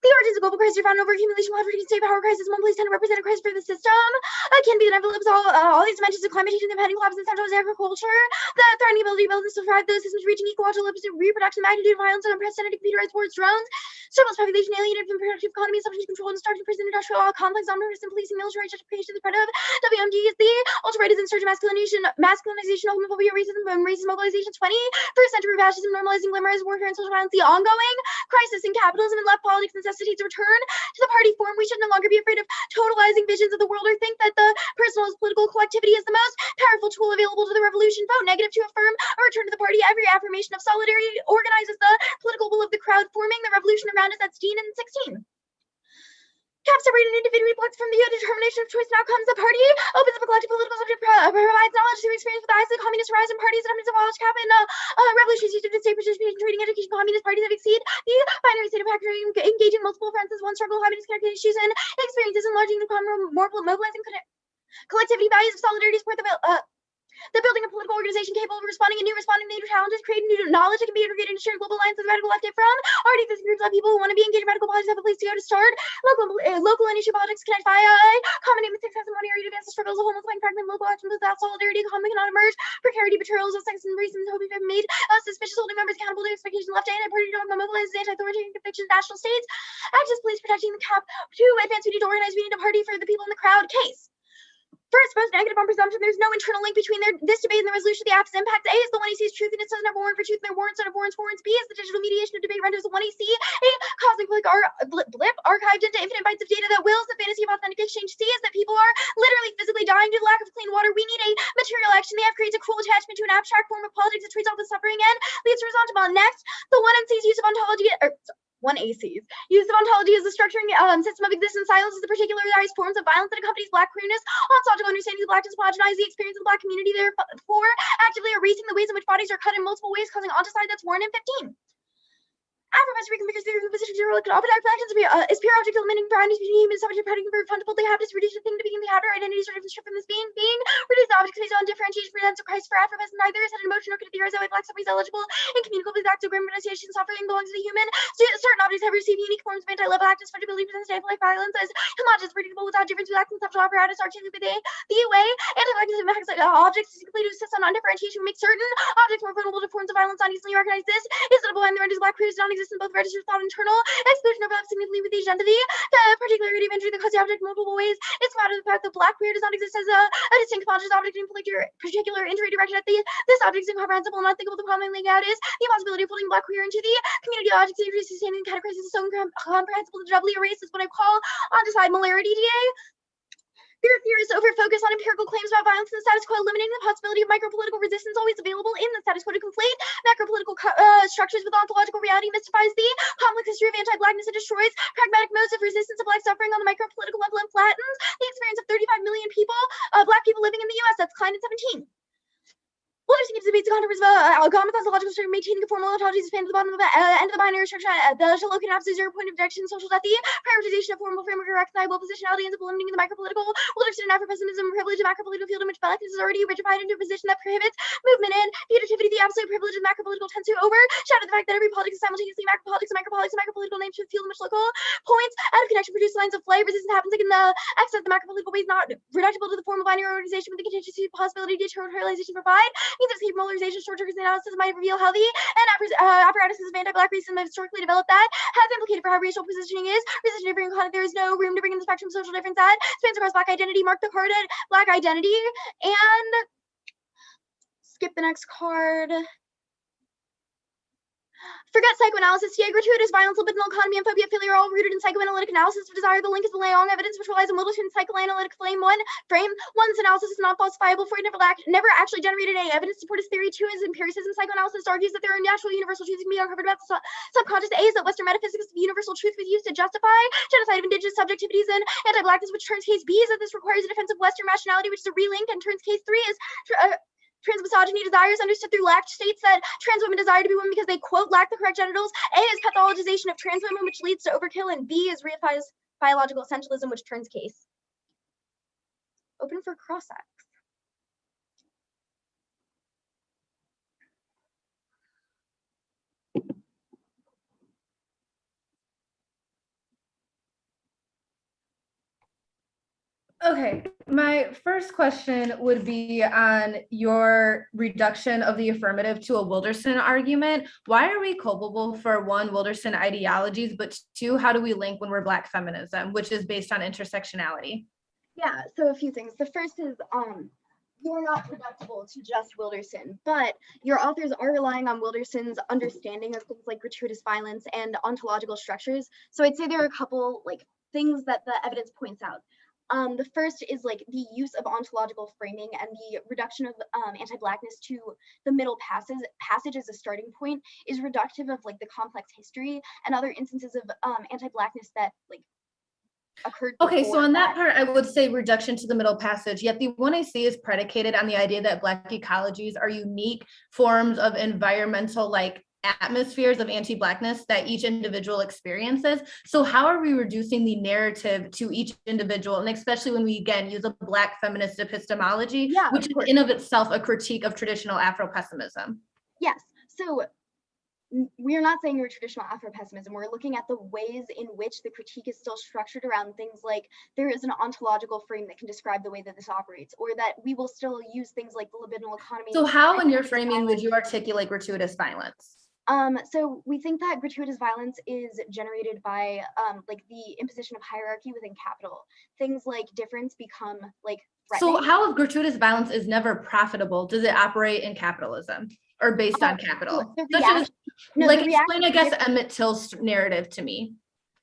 The origins of global crisis are found in overaccumulation, wealth, state power crisis. One place tend to represent a crisis for the system. It can be that envelopes all these dimensions of climate change, the impending collapse in centralized agriculture, the threatening ability to build and survive those systems reaching ecological reproduction, magnitude of violence, and unprecedented computerized wars, drones, surplus population alienated from productive economy, subject to control and starving prison, industrial complex, omnipresent policing, military justification, the threat of WMD is the ultra-right is insurgent masculinization, homophobia, racism, racist mobilization. 21st century fascism, normalizing glamorized warfare and social violence, the ongoing crisis in capitalism and left politics necessitates a return to the party form. We should no longer be afraid of totalizing visions of the world or think that the personal political collectivity is the most powerful tool available to the revolution. Vote negative to affirm a return to the party. Every affirmation of solidarity organizes the political will of the crowd, forming the revolution around us. That's Dean and 16. Cap separate an individual blocks from the determination of choice and outcomes. The party opens up a collective political subject, provides knowledge through experience with the eyes of the communist rise and parties, attempts of college cap and revolutions used to state participation, trading, education, communist parties have exceeded the binary state of factory, engaging multiple fronts as one struggle, communist connected issues and experiences, enlarging the common, more mobilizing collectivity values of solidarity, support the building a political organization capable of responding to new challenges, creating new knowledge that can be integrated into shared global alliances of radical left it from already existing groups of people who want to be engaged in radical politics have a place to go to start. Local and issue politics connect via common aim with success and money area to advance the struggles of homeless like fragment local actions without solidarity, economy cannot emerge. Precarity, betrayals of sex and racism, hope have made suspicious holding members accountable to expectation left and party dogma mobilizes anti-authoritarian convictions national states. Actions police protecting the cap to advance we need to organize, we need to party for the people in the crowd case. First, most negative on presumption, there's no internal link between this debate and the resolution of the act's impact. A is the one he sees truth and it doesn't have a warrant for truth and there warrants out of warrants. B is the digital mediation of debate renders the one he see a cosmic blip archived into infinite bytes of data that wills the fantasy of authentic exchange. C is that people are literally physically dying due to lack of clean water. We need a material action. The F creates a cruel attachment to an abstract form of politics that treats all the suffering and leads to resentment. Next, the one NC's use of ontology, one AC's use of ontology as a structuring system of existence silences the particularized forms of violence that accompanies Black queerness. Ontological understanding of Blackness homogenize the experience of the Black community, therefore actively erasing the ways in which bodies are cut in multiple ways, causing onticide that's worn in 15. After reconfigures the position of zero operative actions is pure object eliminating varieties between human subject predicate very fundable. They have to reduce the thing to being the outer identity sort of stripped from this being reduce the object space on differentiation for of Christ for Afropess. Neither is had an emotion or could theorize that way Black suffering is eligible incommunicable with acts of grim pronunciation suffering belongs to the human. Certain objects have received unique forms of anti-love actus fungibility presents life violence as homogeneous predictable without difference with acts conceptual apparatus articulated by the way anti-blackness impacts objects simply to assist on undifferentiation make certain objects more vulnerable to forms of violence not easily recognized. This is notable when the renders Black queers non exist in both registers thought internal exclusion of significantly with the identity. The particularity of injury that causes the object multiple ways is come out of the fact that Black queer does not exist as a distinct conscious object in particular injury directed at this object is incomprehensible and unthinkable. The problem laying out is the impossibility of putting Black queer into the community objects that increases sustaining categories is so incomprehensible to doubly erase is what I call on-decide molarity DA. Their theorists over-focus on empirical claims about violence in the status quo, eliminating the possibility of micropolitical resistance always available in the status quo to conflate macropolitical structures with ontological reality, mystifies the complex history of anti-Blackness and destroys pragmatic modes of resistance of Black suffering on the micropolitical level and flattens the experience of 35 million people, Black people living in the US. That's Klein in 17. Wilderson gives debates the contours of methodological structure, maintaining a formal ontology is to the bottom of the end of the binary structure. The Shalokin absolute 0 point of objection, social death, the prioritization of formal framework, recognizable positionality, ends up limiting the micropolitical. Wilderson and Afro-pessimism, privilege of macropolitical field in which Blackness is already rigidified into a position that prohibits movement and fugitivity. The absolute privilege of macropolitical tends to overshadow the fact that every politics is simultaneously macropolitics and micropolitical names should field in which local points out of connection produce lines of flight. Resistance happens like in the excess the macropolitical ways not reducible to the formal binary organization with the contingency possibility of deterritorialization provide. Means of polarization, short triggers analysis might reveal how the apparatuses of anti-Black racism have historically developed that has implicated for how racial positioning is. Resisting to bring there is no room to bring in the spectrum of social difference that spans across Black identity. Mark the card at Black identity and skip the next card. Forget psychoanalysis. Yeah, gratuitous violence, libidinal economy, and phobia, failure are all rooted in psychoanalytic analysis of desire. The link is the Leong evidence, which relies on Wilderson psychoanalytic frame. One's analysis is not falsifiable. Freud never actually generated any evidence to support his theory. Two is empiricism. Psychoanalysis argues that there are natural universal truths that can be uncovered about the subconscious. A is that Western metaphysics of universal truth was used to justify genocide of indigenous subjectivities and anti-Blackness, which turns case B is that this requires a defense of Western rationality, which is a relink, and turns case 3 is transmisogyny desires understood through lacked states that trans women desire to be women because they, quote, lack the correct genitals. A is pathologization of trans women, which leads to overkill, and B is reifies biological essentialism, which turns case. Open for cross-act. Okay, my first question would be on your reduction of the affirmative to a Wilderson argument. Why are we culpable for one, Wilderson ideologies, but two, how do we link when we're Black feminism, which is based on intersectionality? Yeah, so a few things. The first is you're not reducible to just Wilderson, but your authors are relying on Wilderson's understanding of things like gratuitous violence and ontological structures. So I'd say there are a couple like things that the evidence points out. The first is like the use of ontological framing and the reduction of anti-Blackness to the middle passage as a starting point is reductive of like the complex history and other instances of anti-Blackness that like occurred. Okay, so before on that part, I would say reduction to the middle passage, yet the 1AC is predicated on the idea that Black ecologies are unique forms of environmental like atmospheres of anti-Blackness that each individual experiences. So how are we reducing the narrative to each individual? And especially when we, again, use a Black feminist epistemology, Yeah, which of is course. in of itself a critique of traditional Afro-pessimism. Yes. So we're not saying we're traditional Afro-pessimism. We're looking at the ways in which the critique is still structured around things like there is an ontological frame that can describe the way that this operates, or that we will still use things like the libidinal economy. So how in your framing would you articulate gratuitous violence? So we think that gratuitous violence is generated by like the imposition of hierarchy within capital. Things like difference become like threatening. So how if gratuitous violence is never profitable, does it operate in capitalism or based on capital? Explain, I guess, Emmett Till's narrative to me.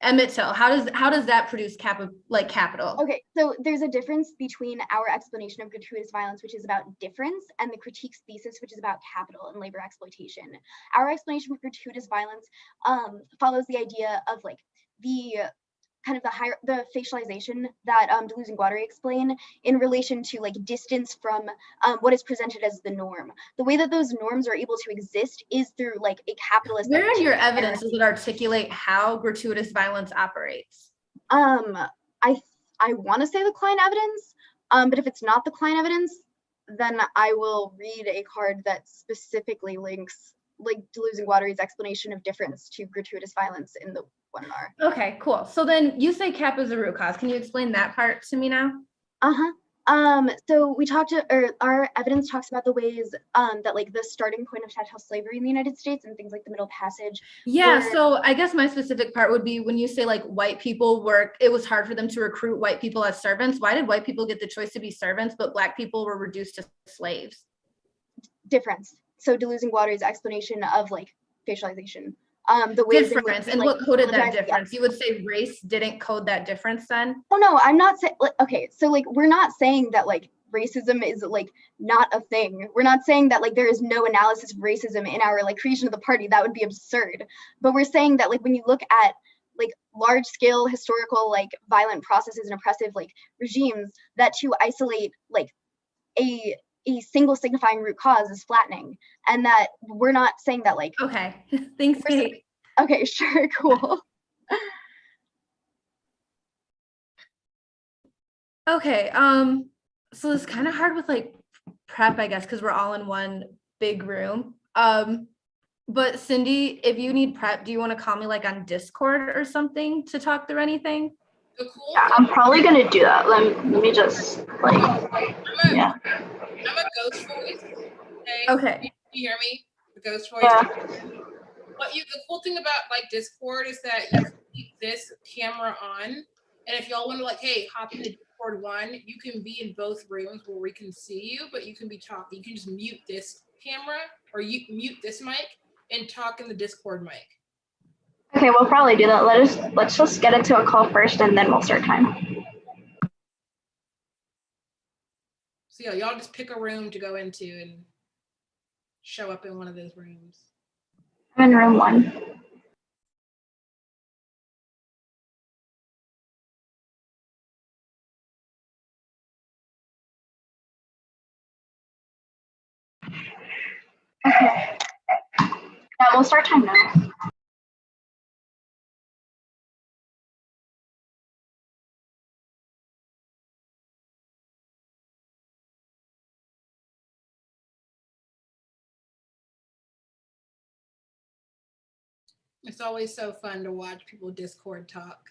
Emmett Till, how does that produce capital? Okay, so there's a difference between our explanation of gratuitous violence, which is about difference, and the critique's thesis, which is about capital and labor exploitation. Our explanation of gratuitous violence follows the idea of like the kind of the facialization that Deleuze and Guattari explain in relation to like distance from what is presented as the norm. The way that those norms are able to exist is through like a capitalist. Where in your evidence does it articulate how gratuitous violence operates? I want to say the Klein evidence, but if it's not the Klein evidence, then I will read a card that specifically links like Deleuze and Guattari's explanation of difference to gratuitous violence in the 1R. Okay, cool. So then you say cap is a root cause. Can you explain that part to me now? So we our evidence talks about the ways that like the starting point of chattel slavery in the United States and things like the Middle Passage. Yeah, so I guess my specific part would be when you say like white people it was hard for them to recruit white people as servants. Why did white people get the choice to be servants, but Black people were reduced to slaves? Difference. So Deleuze and Guattari's explanation of like facialization. The ways difference and what coded that difference? You would say race didn't code that difference then? Oh no, I'm not saying. Okay, so like we're not saying that like racism is like not a thing. We're not saying that like there is no analysis of racism in our like creation of the party. That would be absurd. But we're saying that like when you look at like large scale historical like violent processes and oppressive like regimes, that to isolate like a single signifying root cause is flattening, and that we're not saying that like. Okay, thanks, Kate. Okay, sure, cool. Okay, so it's kind of hard with like prep, I guess, because we're all in one big room. But Cindy, if you need prep, do you want to call me like on Discord or something to talk through anything? Yeah, I'm probably gonna do that. Let me just like, yeah. I'm a ghost voice. Okay. Can you hear me? The ghost voice. Yeah. The cool thing about like Discord is that you can keep this camera on, and if y'all want to like, hey, hop into Discord 1, you can be in both rooms where we can see you, but you can be talking. You can just mute this camera or you mute this mic and talk in the Discord mic. Okay, we'll probably do that. Let's just get into a call first, and then we'll start time. So yeah, y'all just pick a room to go into and show up in one of those rooms. I'm in room 1. Okay. Yeah, we'll start time now. It's always so fun to watch people Discord talk.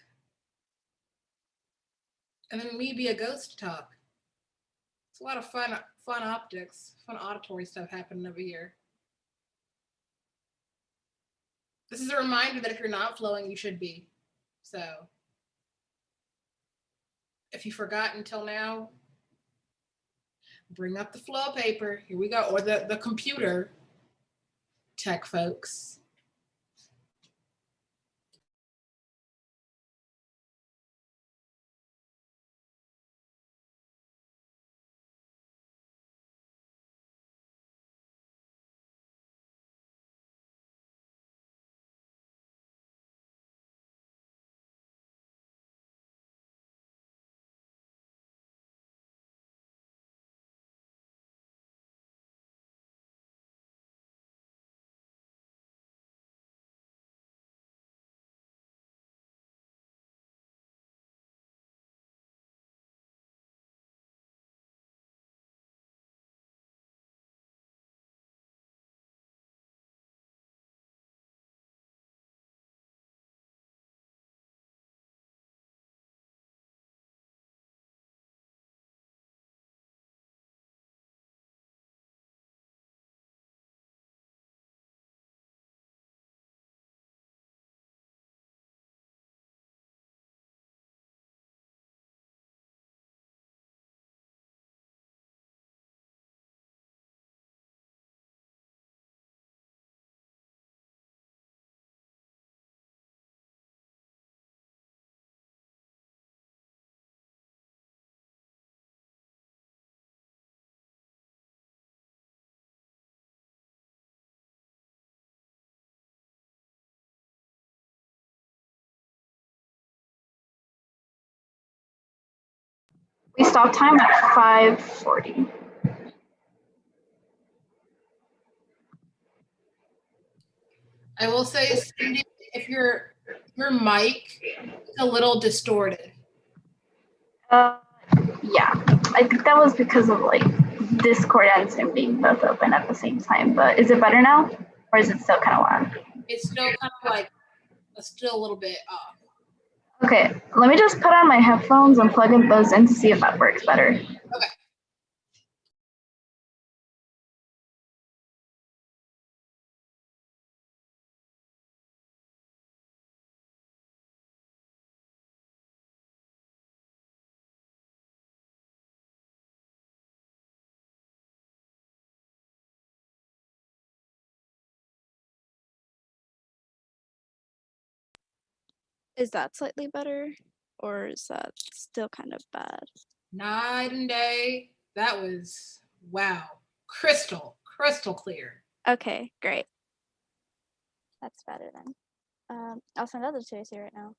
And then me be a ghost talk. It's a lot of fun optics, fun auditory stuff happening over here. This is a reminder that if you're not flowing, you should be. So if you forgot until now, bring up the flow paper. Here we go. Or the computer, tech folks. We stop time at 5:40. I will say, Cindy, if your mic is a little distorted. Yeah, I think that was because of like Discord and Zoom being both open at the same time. But is it better now, or is it still kind of loud? It's still kind of like still a little bit off. Okay, let me just put on my headphones and plug in those in to see if that works better. Okay. Is that slightly better, or is that still kind of bad? Night and day. That was, wow, crystal clear. Okay, great. That's better then. I'll send others to you right now.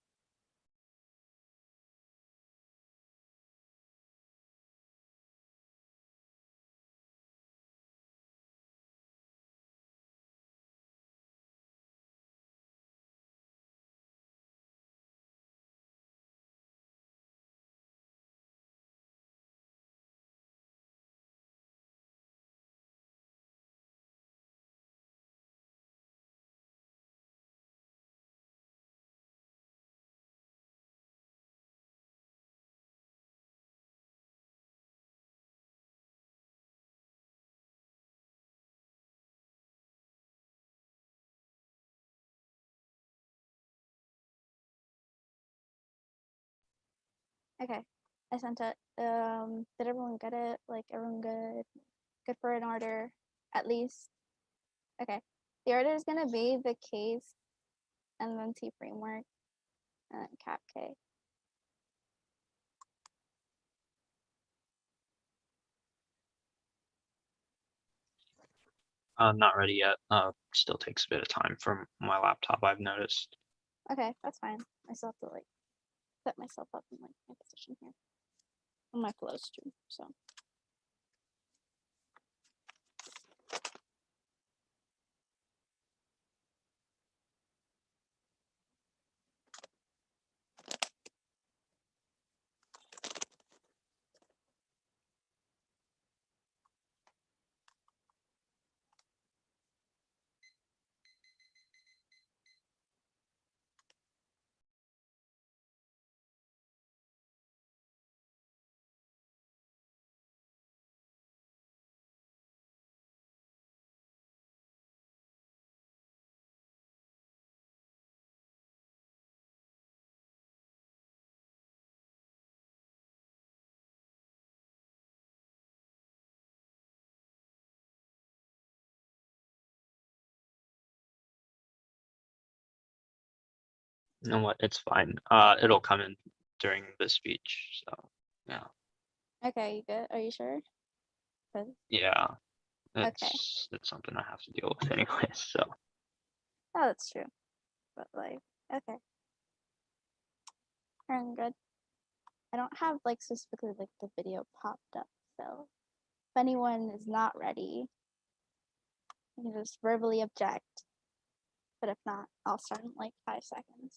Okay, I sent it. Did everyone get it? Like, everyone good? Good for an order, at least? Okay. The order is gonna be the case, and then T framework, and then cap K. Not ready yet. Still takes a bit of time from my laptop, I've noticed. Okay, that's fine. I still have to like set myself up in like my position here on my flow stream. So You know what? It's fine. It'll come in during the speech. So yeah. okay, you good? Are you sure? Yeah. Okay. It's something I have to deal with anyway. So. Oh, that's true. But like, okay. I'm good. I don't have like specifically like the video popped up, so if anyone is not ready, you can just verbally object. But if not, I'll start in like 5 seconds.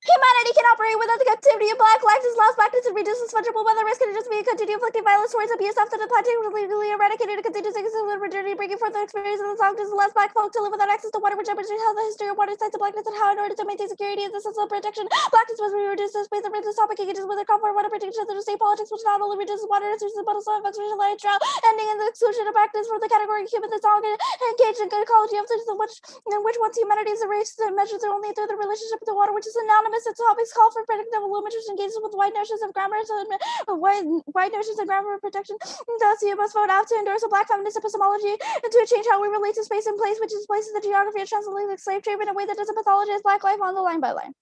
Humanity can operate without the activity of Black lives as lost practice and reduce fungible weather risk and just be a continued inflicting violence towards abuse after the planting legally eradicated and continues to exist with modernity, bringing forth the experience of the songs as the last Black folk to live without access to water, which demonstrates how the history of water sites of Blackness and how in order to maintain security and the sense of protection, Blackness must be reduced to space and this topic engages with a call for water protection through state politics, which not only reduces water resources but also affects regional life drought, ending in the exclusion of practice from the category of human that's all engaged in good ecology of which once humanity is erased and measures only through the relationship with the water, which is synonymous. Its topics call for predictive illuminators engages with wide notions of grammar, wide notions of grammar protection. Thus, you must vote out to endorse a Black feminist epistemology and to change how we relate to space and place, which is place in the geography of transatlantic slave trade in a way that doesn't pathologize Black life on the line by line.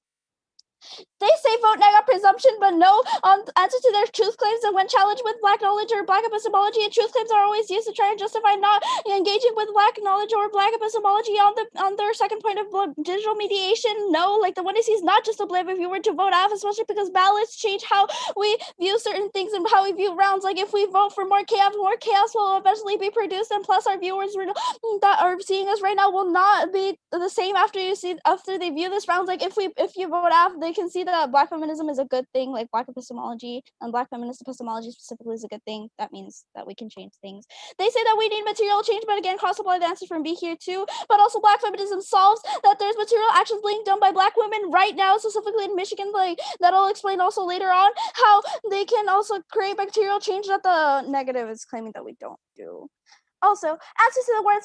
They say vote nay on presumption, but no on answer to their truth claims. And when challenged with black knowledge or black epistemology, and truth claims are always used to try and justify not engaging with black knowledge or black epistemology on their second point of digital mediation. No, like the one is he's not just a blame if you were to vote off, especially because ballots change how we view certain things and how we view rounds. Like if we vote for more chaos will eventually be produced, and plus our viewers that are seeing us right now will not be the same after they view this round. Like if you vote off, they can see that black feminism is a good thing, like black epistemology and black feminist epistemology specifically is a good thing. That means that we can change things. They say that we need material change, but again, cross-apply the answer from B here too. But also black feminism solves that there's material actions being done by black women right now, specifically in Michigan, like that I'll explain also later on, how they can also create material change that the negative is claiming that we don't do. Also, answers to the word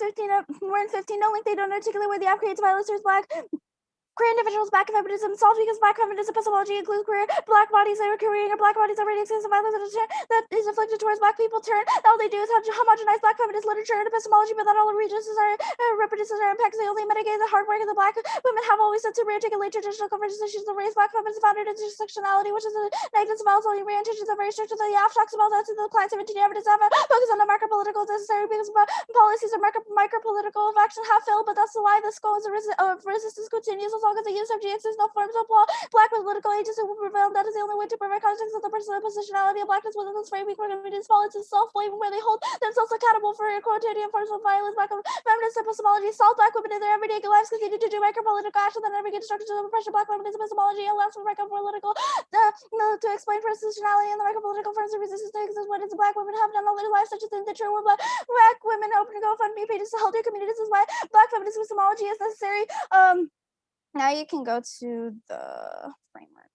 15 don't link, they don't articulate where the app creates violence towards black queer individuals. Black feminism solved because black feminist epistemology includes queer black bodies that are careering or black bodies already exist. Violence that is inflicted towards black people turn. All they do is homogenize black feminist literature and epistemology, but that all reproduces our impacts. They only mitigate the hard work of the black women have always said to rearticulate traditional conversations of race. Black feminism founded intersectionality, which is a negative about only re-intentions are very strict to the YAF talks about that to the class 17 evidence of focus on the macro political necessary because policies of micro political of action have failed, but that's why this goes resistance continues. As long as the use of GX is no forms of law, black political agency will prevail. That is the only way to prevent context of the personal positionality of blackness within this framing for communities fall into self-blaming where they hold themselves accountable for quotidian forms of violence. Black feminist epistemology solve black women in their everyday lives continue to do micro-political action that never get destructive to the oppression. Black feminist epistemology allows for micro-political to explain positionality and the micro-political forms of resistance to exist. What does black women have done all their lives, such as in the true where black women open GoFundMe pages to help their communities is why black feminist epistemology is necessary. Now you can go to the framework.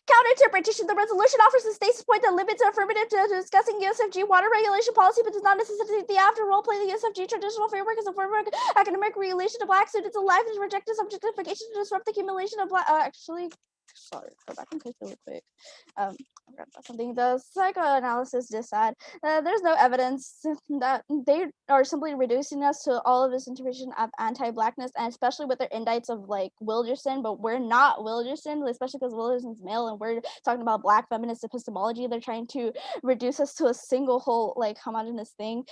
Counter-interpretation. The resolution offers the state's point that limits affirmative to discussing USFG water regulation policy, but does not necessitate the after role play. The USFG traditional framework is a framework academic relation to black students alive and reject objectification to disrupt the accumulation of black. Sorry, go back and click really quick. I forgot about something. The psychoanalysis just said there's no evidence that they are simply reducing us to all of this interpretation of anti-blackness, and especially with their indicts of like Wilderson, but we're not Wilderson, especially because Wilderson's male and we're talking about black feminist epistemology. They're trying to reduce us to a single whole like homogenous thing,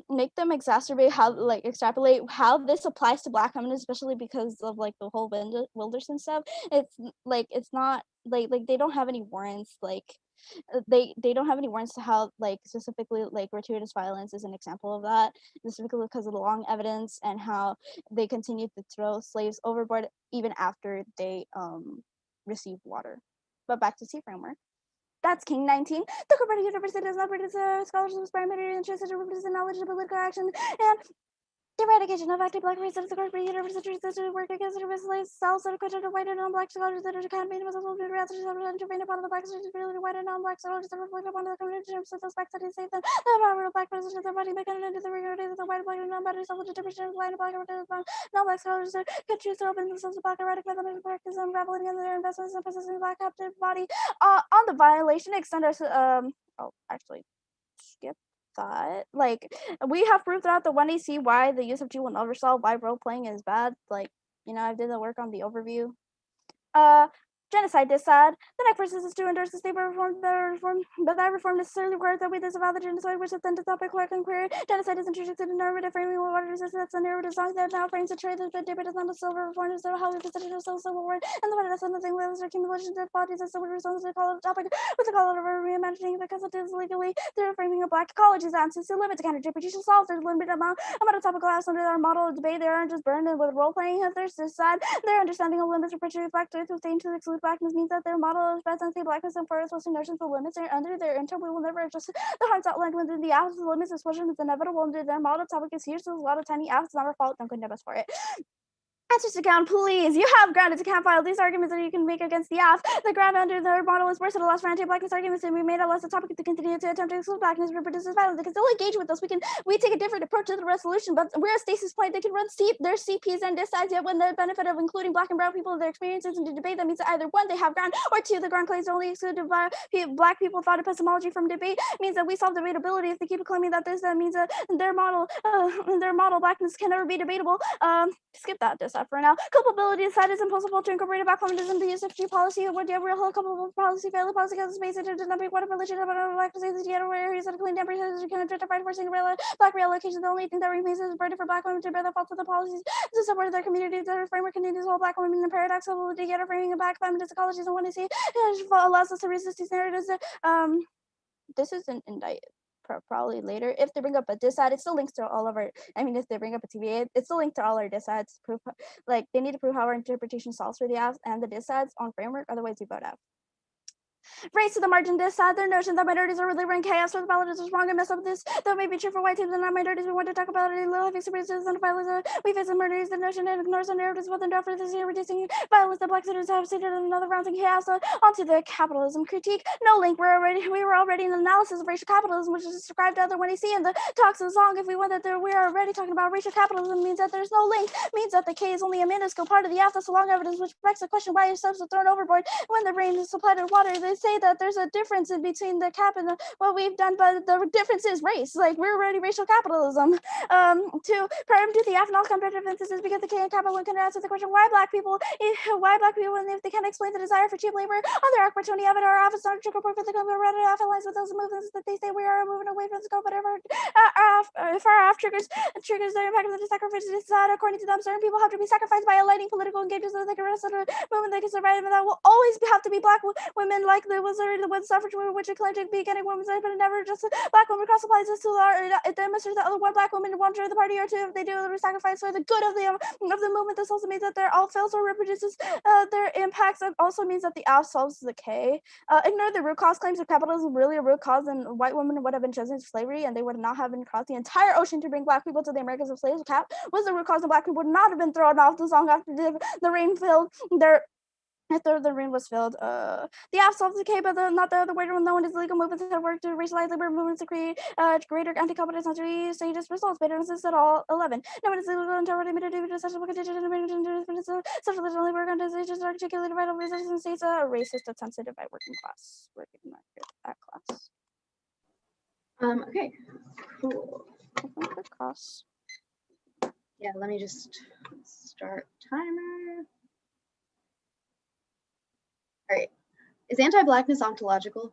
make them extrapolate how this applies to black feminists, especially because of like the whole Wilderson stuff. It's not like they don't have any warrants, like they don't have any warrants to how like specifically like gratuitous violence is an example of that, specifically because of the long evidence and how they continue to throw slaves overboard even after they receive water. But back to C framework. That's King 19. The corporate university does not produce scholarship of primary interest in knowledge of political action and the eradication of active black race of the corporate university to work against the slaves, cells that are quoted white and non-black scholars that are campaigning was also been rather to intervene upon the black students, really white and non-black scholars that reflect upon the community terms of those black studies save them. The power of black president of the body making into the regularity of the white, black, and non-black self-determination of white and black non-black scholars that could choose to open themselves to black erratic mathematical practice and unraveling in their investments and possessing black captive body. On the violation, extend our skip that. Like we have proved throughout the 1AC why the use of G will never solve why role playing is bad. Like, I did the work on the overview. Genocide decide. The next person is to endorse the state reform, but that reform necessarily requires that we disavow the genocide, which is then the topic clerk and query. Genocide is introduced in the normative framing of water resistance. That's a narrative song that now frames the trade that the debate is not a silver reform, is how we position ourselves civil war, and the way that's something that is accumulation of bodies and civil response to call it a topic with the call of reimagining because it is legally the framing of black ecologies. Answers to limit to counter-interpretation solves. There's a limited amount of topical house under our model of debate. They aren't just burned with role playing. If there's this side, their understanding of limits of portraying black to sustain to exclude blackness means that their model of presence blackness and for Western notions of limits are under their intent. We will never adjust the harms outlined within the absence of limits. Expression is inevitable under their model. Topic is huge, so there's a lot of tiny asks. It's not our fault. Don't condemn us for it. Answers to count, please. You have grounded to count file these arguments that you can make against the app. The ground under their model is worse than the last for anti-blackness arguments, and we made it less a topic to continue to attempt to exclude blackness, reproduces violence. They can still engage with us. We take a different approach to the resolution, but we're at Stacey's point. They can run their CPs and decides yet when the benefit of including black and brown people in their experiences into debate. That means that either one, they have ground, or two, the ground claims only exclude black people thought epistemology from debate. Means that we solve debatability. If they keep claiming that that means that their model blackness can never be debatable. Skip that. that for now. Culpability aside, it's impossible to incorporate black feminism into use of policy. Would you real culpable policy fail? Policy has space to not be what a religion about black disease, yet where he's a clean temperature, you can justify forcing black reallocation. The only thing that remains is a burden for black women to bear the fault of the policies to support their communities. The framework contains all black women in the paradoxical together framing a black feminist ecologies and want to see allows us to resist these narratives. This is an indict probably later. If they bring up a diss ad, it still links to all of our, I mean, if they bring up a TVA, it's still linked to all our diss ads. Proof, like, they need to prove how our interpretation solves for the ads and the diss ads on framework, otherwise you vote out. Race to the margin diss ad, their notion that minorities are really running chaos or the ballot is wrong and mess up this. That may be true for white teams and not minorities. We want to talk about it in little experiences and violence. We face the minorities, the notion and ignores the narratives with and after this year reducing violence that black citizens have stated in another round of chaos onto the capitalism critique. No link, we were already in analysis of racial capitalism, which is described other when you see in the talks of the song. If we went that there, we are already talking about racial capitalism means that there's no link, means that the K is only a minuscule part of the after so long evidence, which begs the question why yourselves are thrown overboard when the rain is supplied with water. They say that there's a difference in between the cap and what we've done, but the difference is race. Like, we're already racial capitalism. To prior to the ethanol competitive emphasis, because the K and capital can answer the question why black people, and if they can't explain the desire for cheap labor on their opportunity of it, our office not trickle for the government rather aligns with those movements that they say we are moving away from the scope, whatever far off triggers the impact of the sacrifices decide according to them. Certain people have to be sacrificed by aligning political engagements so that they can rest of the movement they can survive, and that will always have to be black women, like the wizard the suffrage movement, which claimed to be getting women's rights, but it never just black women cross applies this to it demonstrates that other one black women want to join the party or two if they do the sacrifice for the good of the movement. This also means that their all fails or reproduces their impacts. It also means that the F solves the K. Ignore the root cause claims of capitalism. Really a root cause, and white women would have been chosen to slavery, and they would not have been crossed the entire ocean to bring black people to the Americas of slaves. Cap was the root cause, and black people would not have been thrown off the song after the rain filled their after the rain was filled. The app solves the K, but not the other way around. No one is legal movements that work to racialize labor movements to create greater anti-competence country stages results. Better at all 11. No one is legal until ready to do social socialism labor organizations articulated vital resistance states racist attempts to divide working class. Working that class. Okay, cool. Cross. Yeah, let me just start timer. All right. Is anti-blackness ontological?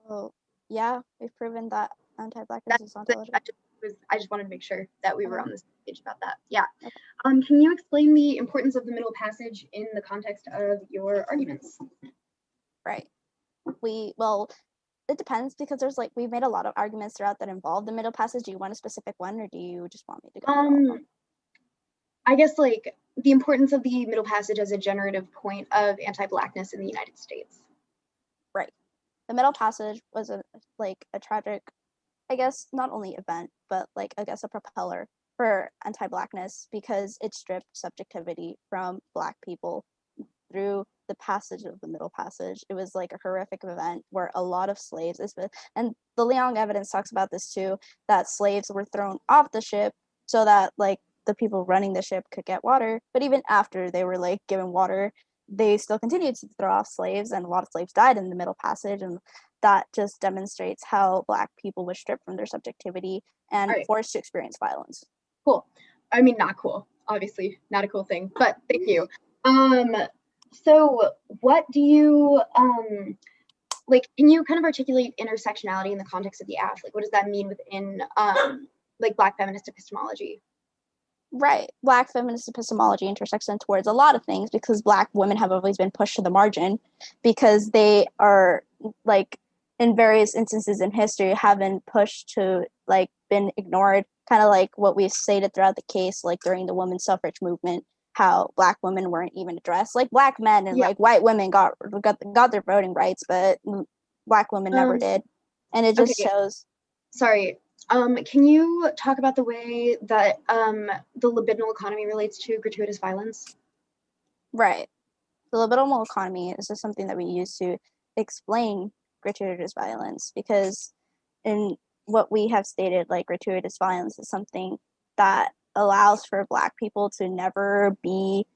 Well, yeah, we've proven that anti-blackness is ontological. I just wanted to make sure that we were on this page about that. Yeah. Okay. Can you explain the importance of the middle passage in the context of your arguments? Right. Well, it depends, because there's we've made a lot of arguments throughout that involve the middle passage. Do you want a specific one, or do you just want me to go? I guess the importance of the middle passage as a generative point of anti-blackness in the United States. Right. The middle passage was a tragic, I guess, not only event, but I guess a propeller for anti-blackness, because it stripped subjectivity from black people through the passage of the middle passage. It was a horrific event where a lot of slaves, and the Leong evidence talks about this too, that slaves were thrown off the ship so that the people running the ship could get water. But even after they were given water, they still continued to throw off slaves, and a lot of slaves died in the middle passage. And that just demonstrates how black people were stripped from their subjectivity and forced to experience violence. Cool. I mean, not cool, obviously not a cool thing, but thank you. So what do you can you kind of articulate intersectionality in the context of the act? What does that mean within black feminist epistemology? Right. Black feminist epistemology intersects towards a lot of things, because black women have always been pushed to the margin, because they are in various instances in history have been pushed to been ignored, kind of what we've stated throughout the case, during the women's suffrage movement, how black women weren't even addressed. Black men and white women got their voting rights, but black women never did. And it just shows. Sorry. Can you talk about the way that the libidinal economy relates to gratuitous violence? Right. The libidinal economy is just something that we use to explain gratuitous violence, because in what we have stated, gratuitous violence is something that allows for black people to never be,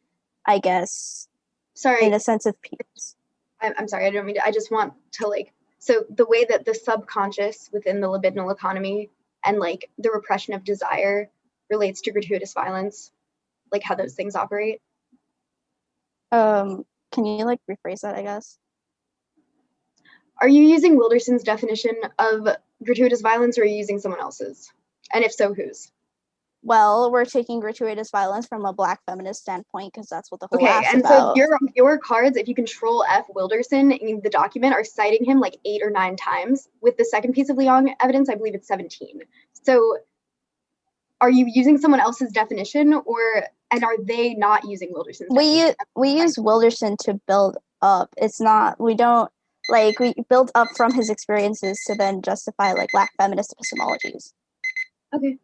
I guess, in a sense of peace. I'm sorry, I don't mean to, I just want to so the way that the subconscious within the libidinal economy and the repression of desire relates to gratuitous violence. like how those things operate? Can you like rephrase that, I guess? Are you using Wilderson's definition of gratuitous violence, or are you using someone else's? And if so, whose? Well, we're taking gratuitous violence from a Black feminist standpoint because that's what the whole Okay, ask's and about. so your cards, if you control F Wilderson in the document, are citing him like 8 or 9 times. With the second piece of Leong evidence, I believe it's 17. So are you using someone else's definition, and are they not using Wilderson's definition? We use Wilderson to build up. It's not, we don't, like, we build up from his experiences to then justify like Black feminist epistemologies. Okay.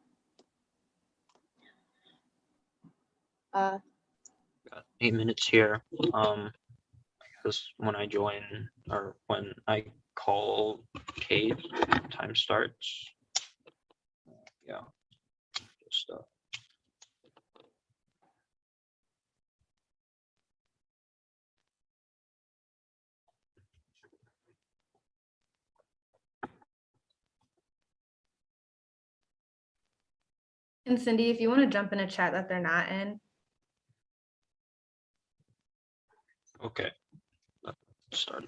Got 8 minutes here. Because when I join or when I call Kate, time starts. Yeah. Just And Cindy, if you want to jump in a chat that they're not in. okay. Let's start.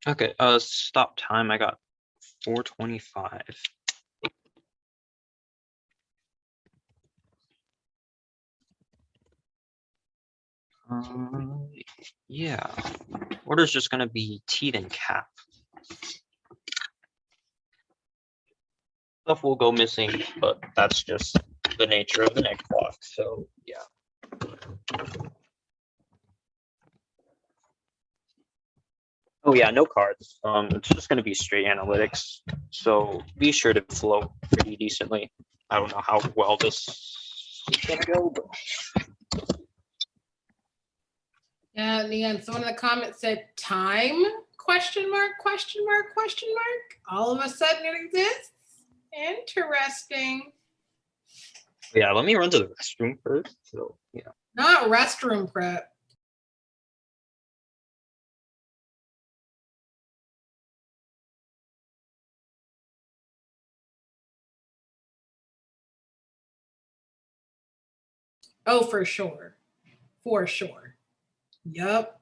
Okay, stop time. I got 425. Yeah, order's just gonna be teeth and cap. Stuff will go missing, but that's just the nature of the next block. So yeah. Oh yeah, no cards. It's just gonna be straight analytics. So be sure to flow pretty decently. I don't know how well this is gonna go, but Yeah, Leon, someone in the comments said time, question mark, question mark, question mark. All of a sudden it exists. Interesting. yeah, let me run to the restroom first. So yeah. Not restroom prep. Oh, for sure. For sure. Yup.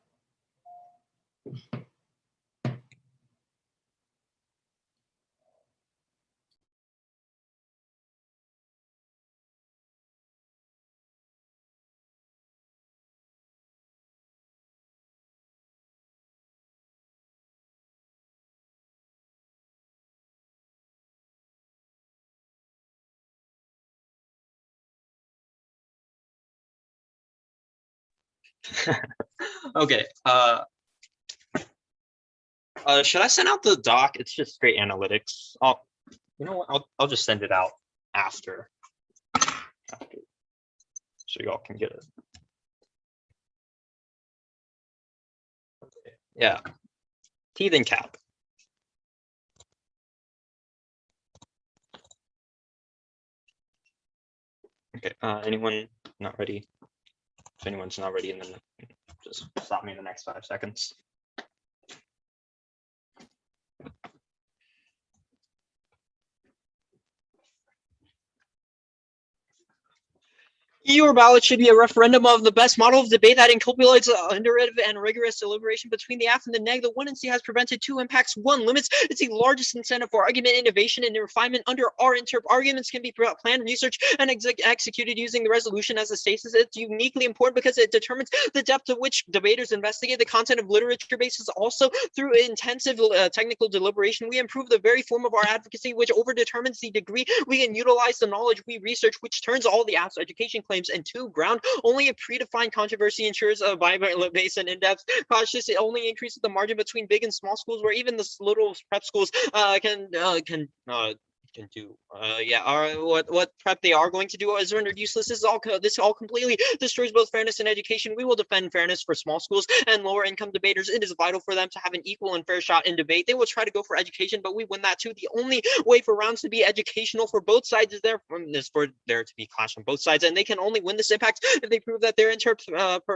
Okay. Should I send out the doc? It's just straight analytics. You know what? I'll just send it out after, so y'all can get it. Okay. Yeah. Teeth and cap. Okay. Anyone not ready? If anyone's not ready, then just stop me in the next 5 seconds. Your ballot should be a referendum of the best model of debate that inculcates underrated and rigorous deliberation between the AF and the neg. The 1NC has prevented 2 impacts, 1 limits. It's the largest incentive for argument, innovation, and refinement. Under our interp, arguments can be planned, researched, and executed using the resolution as a stasis. It's uniquely important because it determines the depth to which debaters investigate the content of literature bases. Also, through intensive technical deliberation, we improve the very form of our advocacy, which overdetermines the degree we can utilize the knowledge we research, which turns all the AF's education claims into ground. Only a predefined controversy ensures a vibrant base and in-depth cautious. It only increases the margin between big and small schools, where even the little prep schools can do. What prep they are going to do is rendered useless. This all completely destroys both fairness and education. We will defend fairness for small schools and lower income debaters. It is vital for them to have an equal and fair shot in debate. They will try to go for education, but we win that too. The only way for rounds to be educational for both sides is for there to be clash on both sides, and they can only win this impact if they prove that their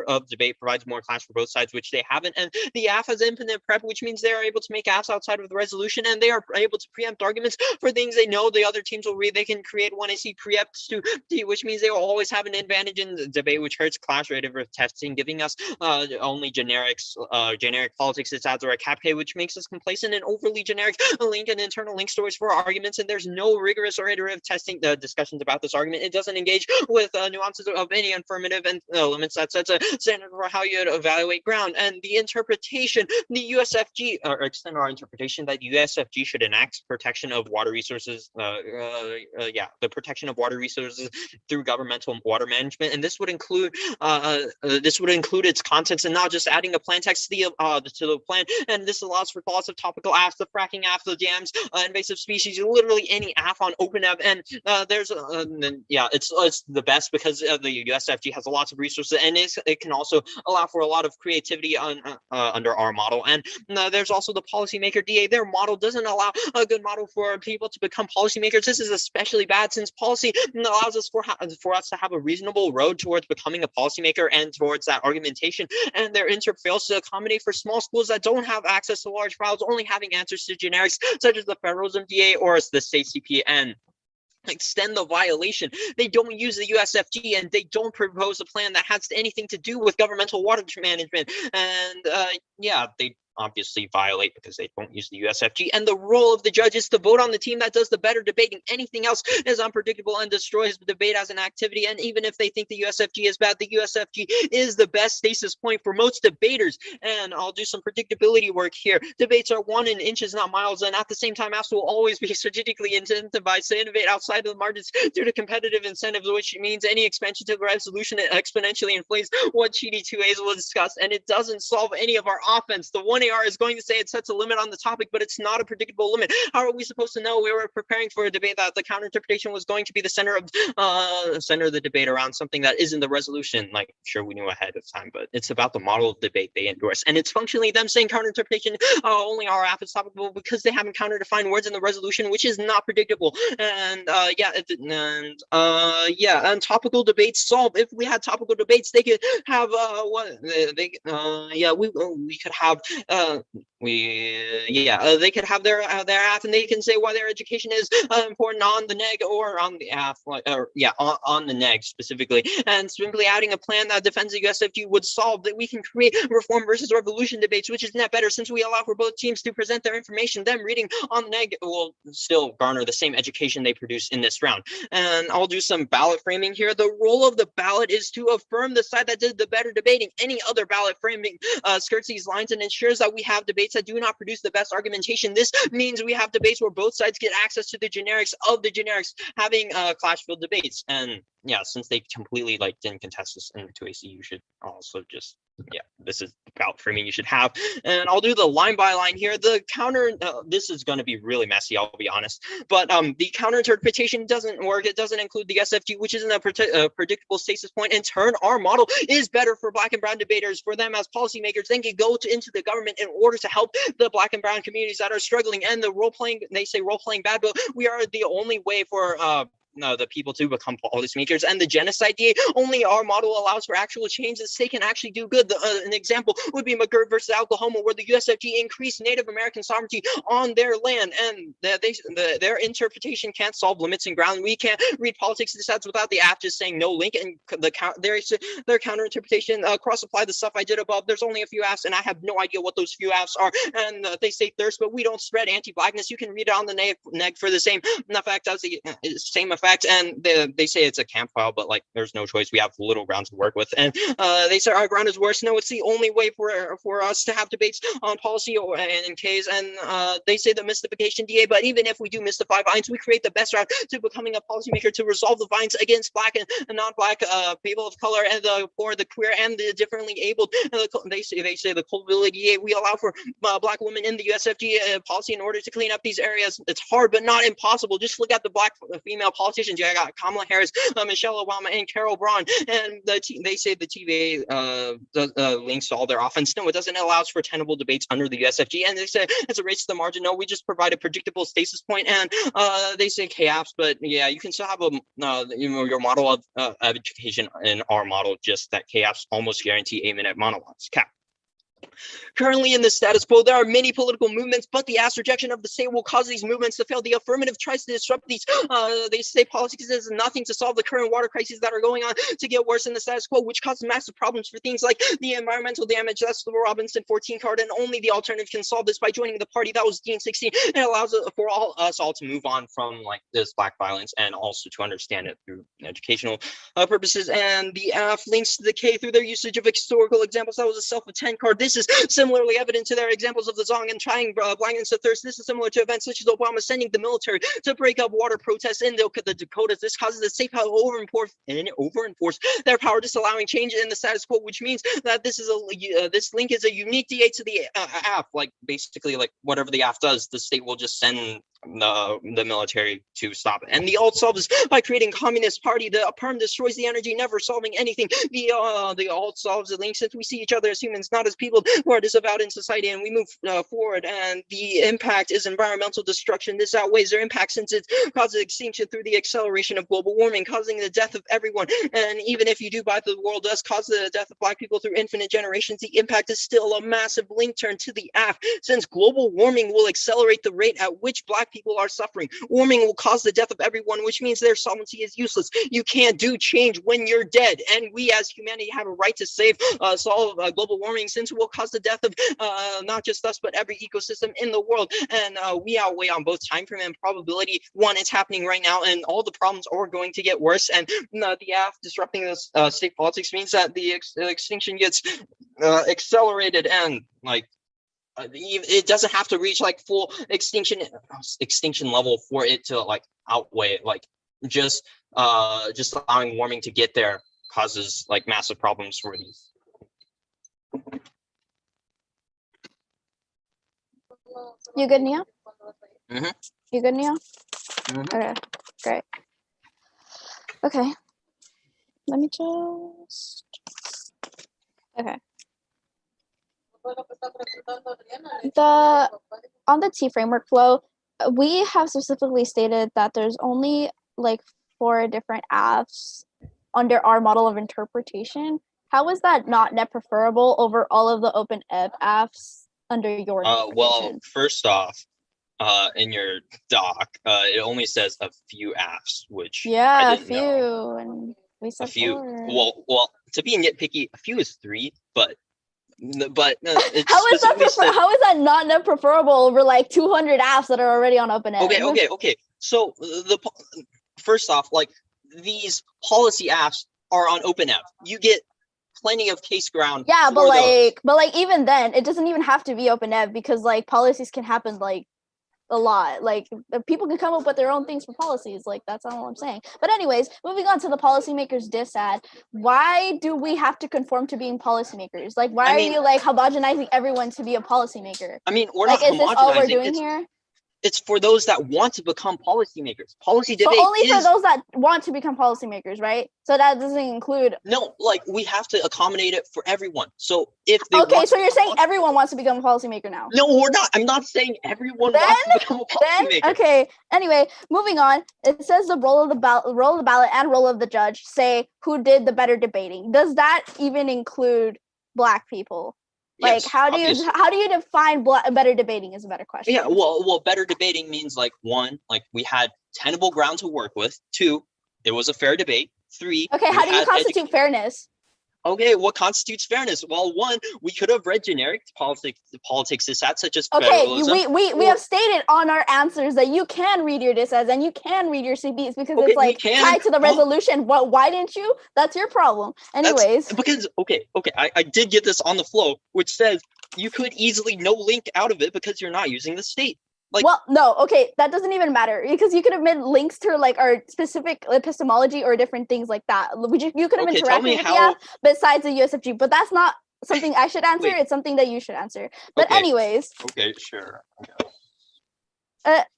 of debate provides more clash for both sides, which they haven't. And the AF has infinite prep, which means they are able to make AFs outside of the resolution, and they are able to preempt arguments for things they know the other teams will read. They can create 1AC preempts to, which means they will always have an advantage in the debate, which hurts clash rate of testing, giving us only generic politics. It's adds or a cap K, which makes us complacent and overly generic link and internal link stories for our arguments. And there's no rigorous or iterative testing discussions about this argument. It doesn't engage with nuances of any affirmative and limits that sets a standard for how you evaluate ground. And the interpretation, the USFG, or extend our interpretation that USFG should enact protection of water resources. The protection of water resources through governmental water management, and this would include its contents and not just adding a plan text to the plan. And this allows for lots of topical AFs, the fracking AF, the dams, invasive species, literally any AF on OpenApp. And it's the best because the USFG has lots of resources, and it can also allow for a lot of creativity under our model. And there's also the policymaker DA. Their model doesn't allow a good model for people to become policymakers. This is especially bad since policy allows us for us to have a reasonable road towards becoming a policymaker and towards that argumentation. And their interp fails to accommodate for small schools that don't have access to large files, only having answers to generics such as the federalism DA or the state CPN. Extend the violation. They don't use the USFG, and they don't propose a plan that has anything to do with governmental water management. And obviously violate because they don't use the USFG. And the role of the judge is to vote on the team that does the better debating. Anything else is unpredictable and destroys the debate as an activity. And even if they think the USFG is bad, the USFG is the best stasis point for most debaters. And I'll do some predictability work here. Debates are won in inches, not miles. And at the same time, apps will always be strategically incentivized to innovate outside of the margins due to competitive incentives, which means any expansion to the resolution exponentially inflates what GD2As will discuss. And it doesn't solve any of our offense. The 1AR is going to say it sets a limit on the topic, but it's not a predictable limit. How are we supposed to know? We were preparing for a debate that the counterinterpretation was going to be the center of the debate around something that isn't the resolution. Like, sure, we knew ahead of time, but it's about the model of debate they endorse. And it's functionally them saying counterinterpretation only our app is topical because they haven't counter-defined words in the resolution, which is not predictable. And and topical debates solve. If we had topical debates, they could have we could have they could have their app, and they can say why their education is important on the neg or on the app, on the neg specifically. And simply adding a plan that defends the USFG would solve that. We can create reform versus revolution debates, which is net better since we allow for both teams to present their information. Them reading on the neg will still garner the same education they produce in this round. And I'll do some ballot framing here. The role of the ballot is to affirm the side that did the better debating. Any other ballot framing skirts these lines and ensures that we have debates that do not produce the best argumentation. This means we have debates where both sides get access to the generics of the generics, having clash-filled debates. And yeah, since they completely didn't contest this in 2AC, you should also just, this is the ballot framing you should have. And I'll do the line by line here. The counter, this is going to be really messy, I'll be honest, but the counter interpretation doesn't work. It doesn't include the SFG, which isn't a predictable stasis point. In turn, our model is better for Black and Brown debaters, for them as policymakers. Then can go into the government in order to help the Black and Brown communities that are struggling. And the role playing, they say role playing bad, but we are the only way for the people to become policymakers. And the genocide DA, only our model allows for actual change that they can actually do good. An example would be McGirt versus Oklahoma, where the USFG increased Native American sovereignty on their land, and their interpretation can't solve limits and ground. We can't read politics decides without the app just saying no link, and their counter interpretation cross apply the stuff I did above. There's only a few apps, and I have no idea what those few apps are. And they say thirst, but we don't spread anti-blackness. You can read it on the neg for the same effect as the same effect. And they say it's a camp file, but there's no choice. We have little grounds to work with. And they say our ground is worse. No, it's the only way for us to have debates on policy or in case. And they say the mystification DA, but even if we do mystify vines, we create the best route to becoming a policymaker to resolve the vines against Black and non-Black people of color and the poor, the queer, and the differently abled. And they say the culpability DA. We allow for Black women in the USFG policy in order to clean up these areas. It's hard, but not impossible. Just look at the Black female politicians. I got Kamala Harris, Michelle Obama, and Carol Braun. And they say the TVA links to all their offense. No, it doesn't. It allows for tenable debates under the USFG. And they say it's a race to the margin. No, we just provide a predictable stasis point. And they say K-apps, but yeah, you can still have your model of education in our model, just that K-apps almost guarantee 8-minute monologues. Cap. Currently in the status quo, there are many political movements, but the ass rejection of the state will cause these movements to fail. The affirmative tries to disrupt these. They say politics is nothing to solve the current water crises that are going on to get worse in the status quo, which causes massive problems for things like the environmental damage. That's the Robinson 14 card, and only the alternative can solve this by joining the party that was Dean 16. It allows for us all to move on from this Black violence and also to understand it through educational purposes. And the AF links to the K through their usage of historical examples. That was a self-attend card. This is similarly evident to their examples of the Zong and trying blindness to thirst. This is similar to events such as Obama sending the military to break up water protests in the Dakotas. This causes the safe house over-enforce their power, disallowing change in the status quo, which means that this link is a unique DA to the AF. Basically, whatever the AF does, the state will just send the military to stop it. And the alt solves by creating communist party. The perm destroys the energy, never solving anything. The alt solves the link since we see each other as humans, not as people who are disavowed in society, and we move forward. And the impact is environmental destruction. This outweighs their impact since it causes extinction through the acceleration of global warming, causing the death of everyone. And even if you do buy the world does cause the death of Black people through infinite generations, the impact is still a massive link turn to the AF, since global warming will accelerate the rate at which Black people are suffering. Warming will cause the death of everyone, which means their sovereignty is useless. You can't do change when you're dead. And we as humanity have a right to solve global warming, since it will cause the death of not just us, but every ecosystem in the world. And we outweigh on both time frame and probability. One, it's happening right now, and all the problems are going to get worse. And the AF disrupting this state politics means that the extinction gets accelerated, and like it doesn't have to reach like full extinction level for it to like outweigh like just allowing warming to get there causes like massive problems for these. You good, Nia? Mm-hmm. You good, Nia? Mm-hmm. Okay, great. Okay, let me just. Okay. On the T framework flow, we have specifically stated that there's only like 4 different AFs under our model of interpretation. How is that not net preferable over all of the open AFs under your interpretation? Well, first off, in your doc, it only says a few AFs, which yeah, I a didn't few, know. and we said A few. 4. Well, to be nitpicky, a few is 3, but it's how is that not net preferable over like 200 apps that are already on OpenEd? Okay. So first off, like these policy apps are on OpenEd. You get plenty of case ground. Yeah, but like even then, it doesn't even have to be OpenEd, because like policies can happen like a lot. Like people can come up with their own things for policies. Like that's all I'm saying. But anyways, moving on to the policymakers dissad. Why do we have to conform to being policymakers? Like why are you like homogenizing everyone to be a policymaker? I mean, we're like, not is this all we're doing here? It's for those that want to become policymakers. Policy debate only for those that want to become policymakers, right? So that doesn't include. No, like we have to accommodate it for everyone. So if they so you're saying everyone wants to become a policymaker now? No, we're not. I'm not saying everyone wants to become a policymaker. Okay. Anyway, moving on. It says the role of the ballot and role of the judge say who did the better debating. Does that even include Black people? Like, yes, how do you define better debating is a better question. Yeah, well, better debating means like 1, like we had tenable ground to work with. 2, it was a fair debate. 3. Okay, how do you constitute fairness? Okay, what constitutes fairness? Well, 1, we could have read generic politics dissats such as okay, federalism. we have stated on our answers that you can read your dissats and you can read your CBs because it's like tied to the resolution. Why didn't you? That's your problem. Anyways. Because I did get this on the flow, which says you could easily no link out of it because you're not using the state. Like, well, no, okay, that doesn't even matter because you could have made links to like our specific epistemology or different things like that. You could have interacted with the app besides the USFG, but that's not something I should answer. It's something that you should answer. But anyways. Okay, sure.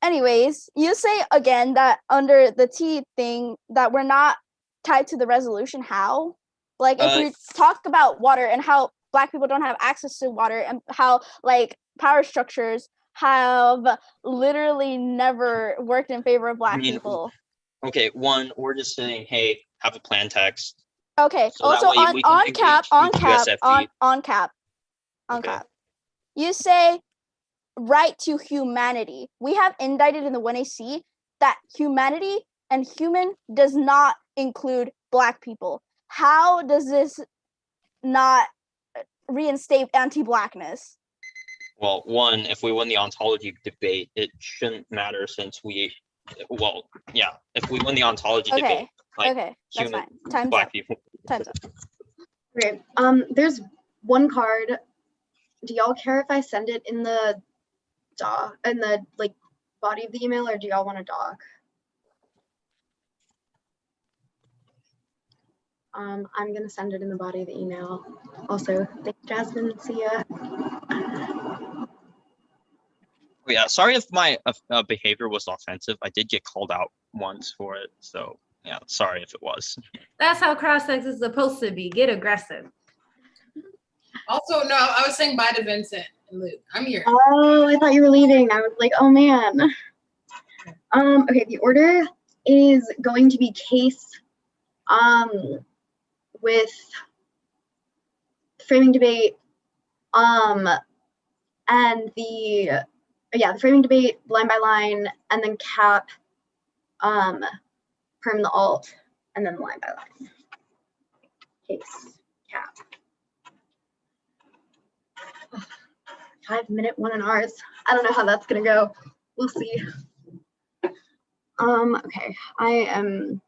Anyways, you say again that under the T thing that we're not tied to the resolution. How? Like if we talk about water and how Black people don't have access to water and how like power structures have literally never worked in favor of Black people. Okay, 1, we're just saying, hey, have a plan text. Okay. So also on cap. You say right to humanity. We have indicted in the 1AC that humanity and human does not include Black people. How does this not reinstate anti-Blackness? Well, 1, if we win the ontology debate, it shouldn't matter since if we win the ontology debate, like that's fine. Time's Black up. people. Time's up. Okay. There's one card. Do y'all care if I send it in the like body of the email, or do y'all want a doc? I'm gonna send it in the body of the email. Also, thanks, Jasmine. See ya. Yeah, sorry if my behavior was offensive. I did get called out once for it, so yeah, sorry if it was. That's how cross-sex is supposed to be. Get aggressive. Also, no, I was saying bye to Vincent and Luke. I'm here. Oh, I thought you were leaving. I was like, oh man. Okay, the order is going to be case with framing debate and the yeah, the framing debate, line by line, and then cap, perm the alt, and then line by line. Case, cap. 5-minute one in ours. I don't know how that's gonna go. We'll see. Okay, I am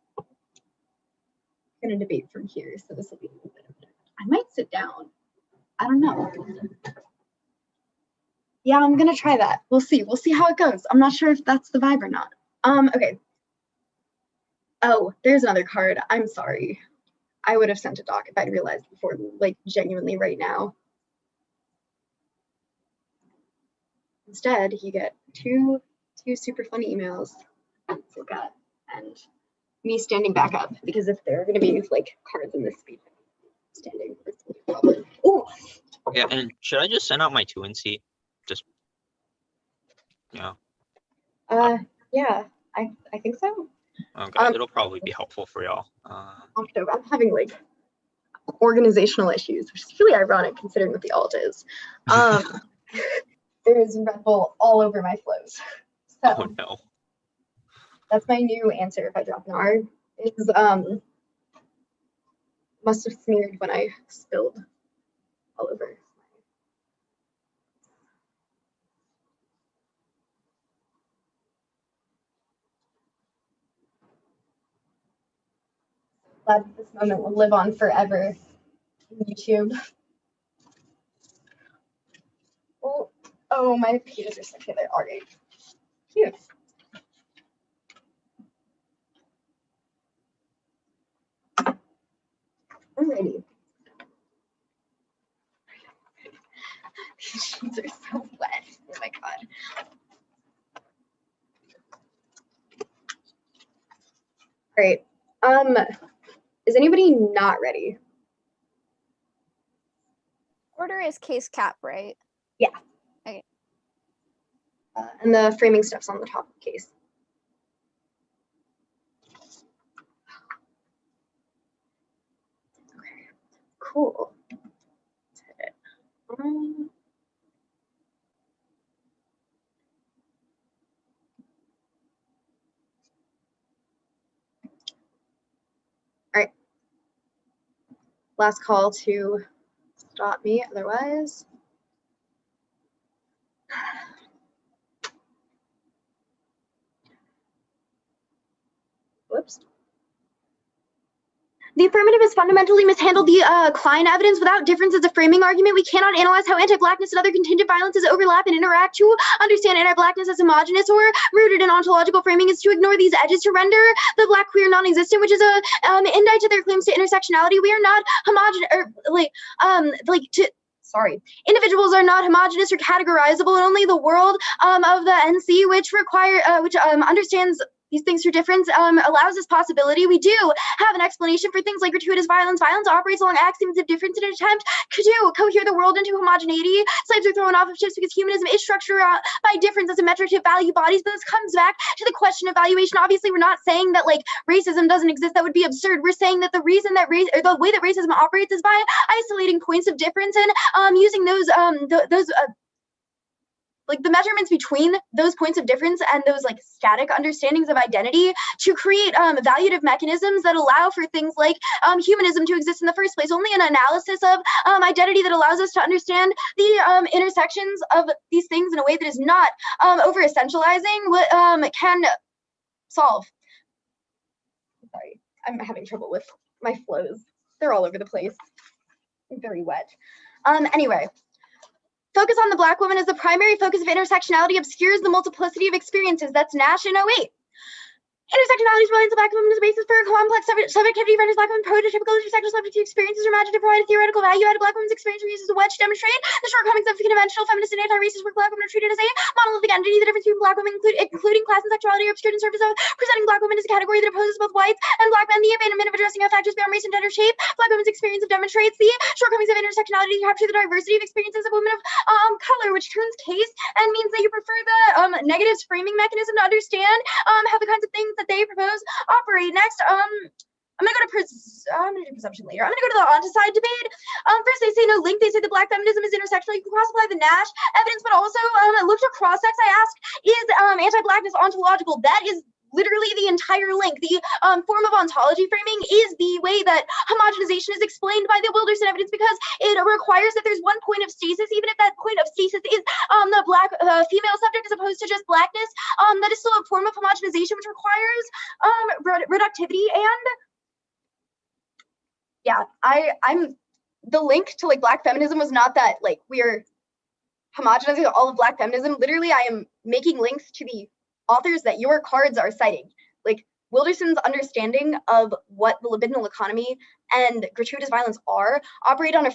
gonna debate from here, so this will be a little bit of it. I might sit down. I don't know. Yeah, I'm gonna try that. We'll see. We'll see how it goes. I'm not sure if that's the vibe or not. Okay. Oh, there's another card. I'm sorry. I would have sent a doc if I'd realized before, like genuinely right now. Instead, you get two super fun emails to look at, and me standing back up, because if there are going to be like cards in this speed, standing. Oh. Yeah, and should I just send out my 2NC? Just, yeah. Yeah, I think so. Okay, it'll probably be helpful for y'all. I'm having like organizational issues, which is really ironic considering what the alt is. There is Red Bull all over my flows. So oh no. That's my new answer if I drop an R. Is must have smeared when I spilled all over. Glad that this moment will live on forever in YouTube. Oh, my pages are stuck together. All right. Cute. Alrighty. These sheets are so wet. Oh my god. Great. Is anybody not ready? Order is case cap, right? Yeah. Okay. And the framing stuff's on the top of the case. Okay. Cool. Let's hit it. All right. Last call to stop me, otherwise. Whoops. The affirmative has fundamentally mishandled the Klein evidence. Without differences of framing argument, we cannot analyze how anti-blackness and other contingent violences overlap and interact. To understand anti-blackness as homogenous or rooted in ontological framing is to ignore these edges, to render the black queer non-existent, which is a indictment to their claims to intersectionality. We are not homogenous, individuals are not homogenous or categorizable, and only the world of the NC, which understands these things through difference, allows this possibility. We do have an explanation for things like gratuitous violence. Violence operates along axioms of difference in an attempt to cohere the world into homogeneity. Slaves are thrown off of ships because humanism is structured by difference as a metric to value bodies. But this comes back to the question of valuation. Obviously, we're not saying that like racism doesn't exist. That would be absurd. We're saying that the reason that the way that racism operates is by isolating points of difference and using those like the measurements between those points of difference and those like static understandings of identity to create valuative mechanisms that allow for things like humanism to exist in the first place. Only an analysis of identity that allows us to understand the intersections of these things in a way that is not over essentializing what can solve. Sorry, I'm having trouble with my flows. They're all over the place. I'm very wet. Anyway. Focus on the Black woman as the primary focus of intersectionality obscures the multiplicity of experiences. That's Nash in 08. Intersectionality's reliance on Black women as a basis for a complex subjectivity renders Black women prototypical intersectional subjective experiences are imagined to provide a theoretical value added Black women's experience are used as a wedge to demonstrate the shortcomings of conventional feminist and anti-racist work. Black women are treated as a monolithic entity. The difference between Black women, including class and sexuality, are obscured in service of presenting Black women as a category that opposes both whites and Black men. The abandonment of addressing how factors beyond race and gender shape Black women's experience demonstrates the shortcomings of intersectionality to capture the diversity of experiences of women of color, which turns case and means that you prefer the negatives framing mechanism to understand how the kinds of things that they propose operate. Next, I'm gonna go to I'm gonna do perception later. I'm gonna go to the on-side debate. First they say no link. They say the black feminism is intersectional. You can cross-apply the Nash evidence, but also looked across sex. I asked, is anti-blackness ontological? That is literally the entire link. The form of ontology framing is the way that homogenization is explained by the Wilderson evidence, because it requires that there's one point of stasis, even if that point of stasis is the black female subject as opposed to just blackness. That is still a form of homogenization which requires reductivity. And yeah, I'm the link to like black feminism was not that like we're homogenizing all of black feminism. Literally, I am making links to the authors that your cards are citing. Like Wilderson's understanding of what the libidinal economy and gratuitous violence are operate on a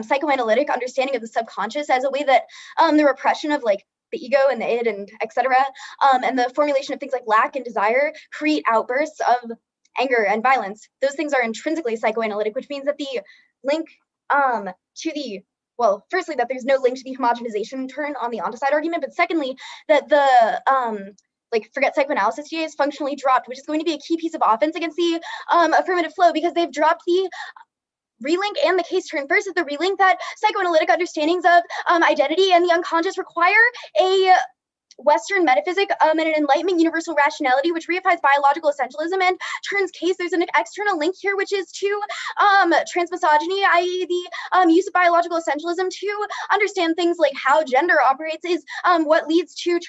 psychoanalytic understanding of the subconscious as a way that the repression of like the ego and the id and etc. And the formulation of things like lack and desire create outbursts of anger and violence. Those things are intrinsically psychoanalytic, which means that the link to the, well, firstly, that there's no link to the homogenization turn on the onto-side argument, but secondly, that the like forget psychoanalysis DA is functionally dropped, which is going to be a key piece of offense against the affirmative flow, because they've dropped the relink and the case turn. First is the relink that psychoanalytic understandings of identity and the unconscious require a Western metaphysic and an Enlightenment universal rationality, which reifies biological essentialism and turns case. There's an external link here, which is to transmisogyny, i.e. the use of biological essentialism to understand things like how gender operates is what leads to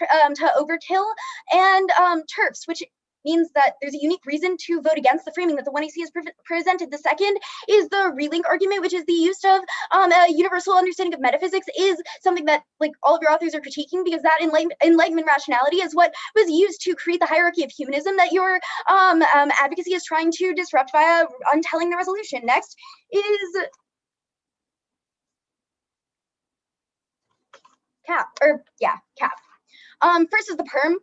overkill and TERFs, which means that there's a unique reason to vote against the framing that the 1AC has presented. The second is the relink argument, which is the use of a universal understanding of metaphysics is something that like all of your authors are critiquing, because that Enlightenment rationality is what was used to create the hierarchy of humanism that your advocacy is trying to disrupt via untelling the resolution. Next is cap. First is the perm.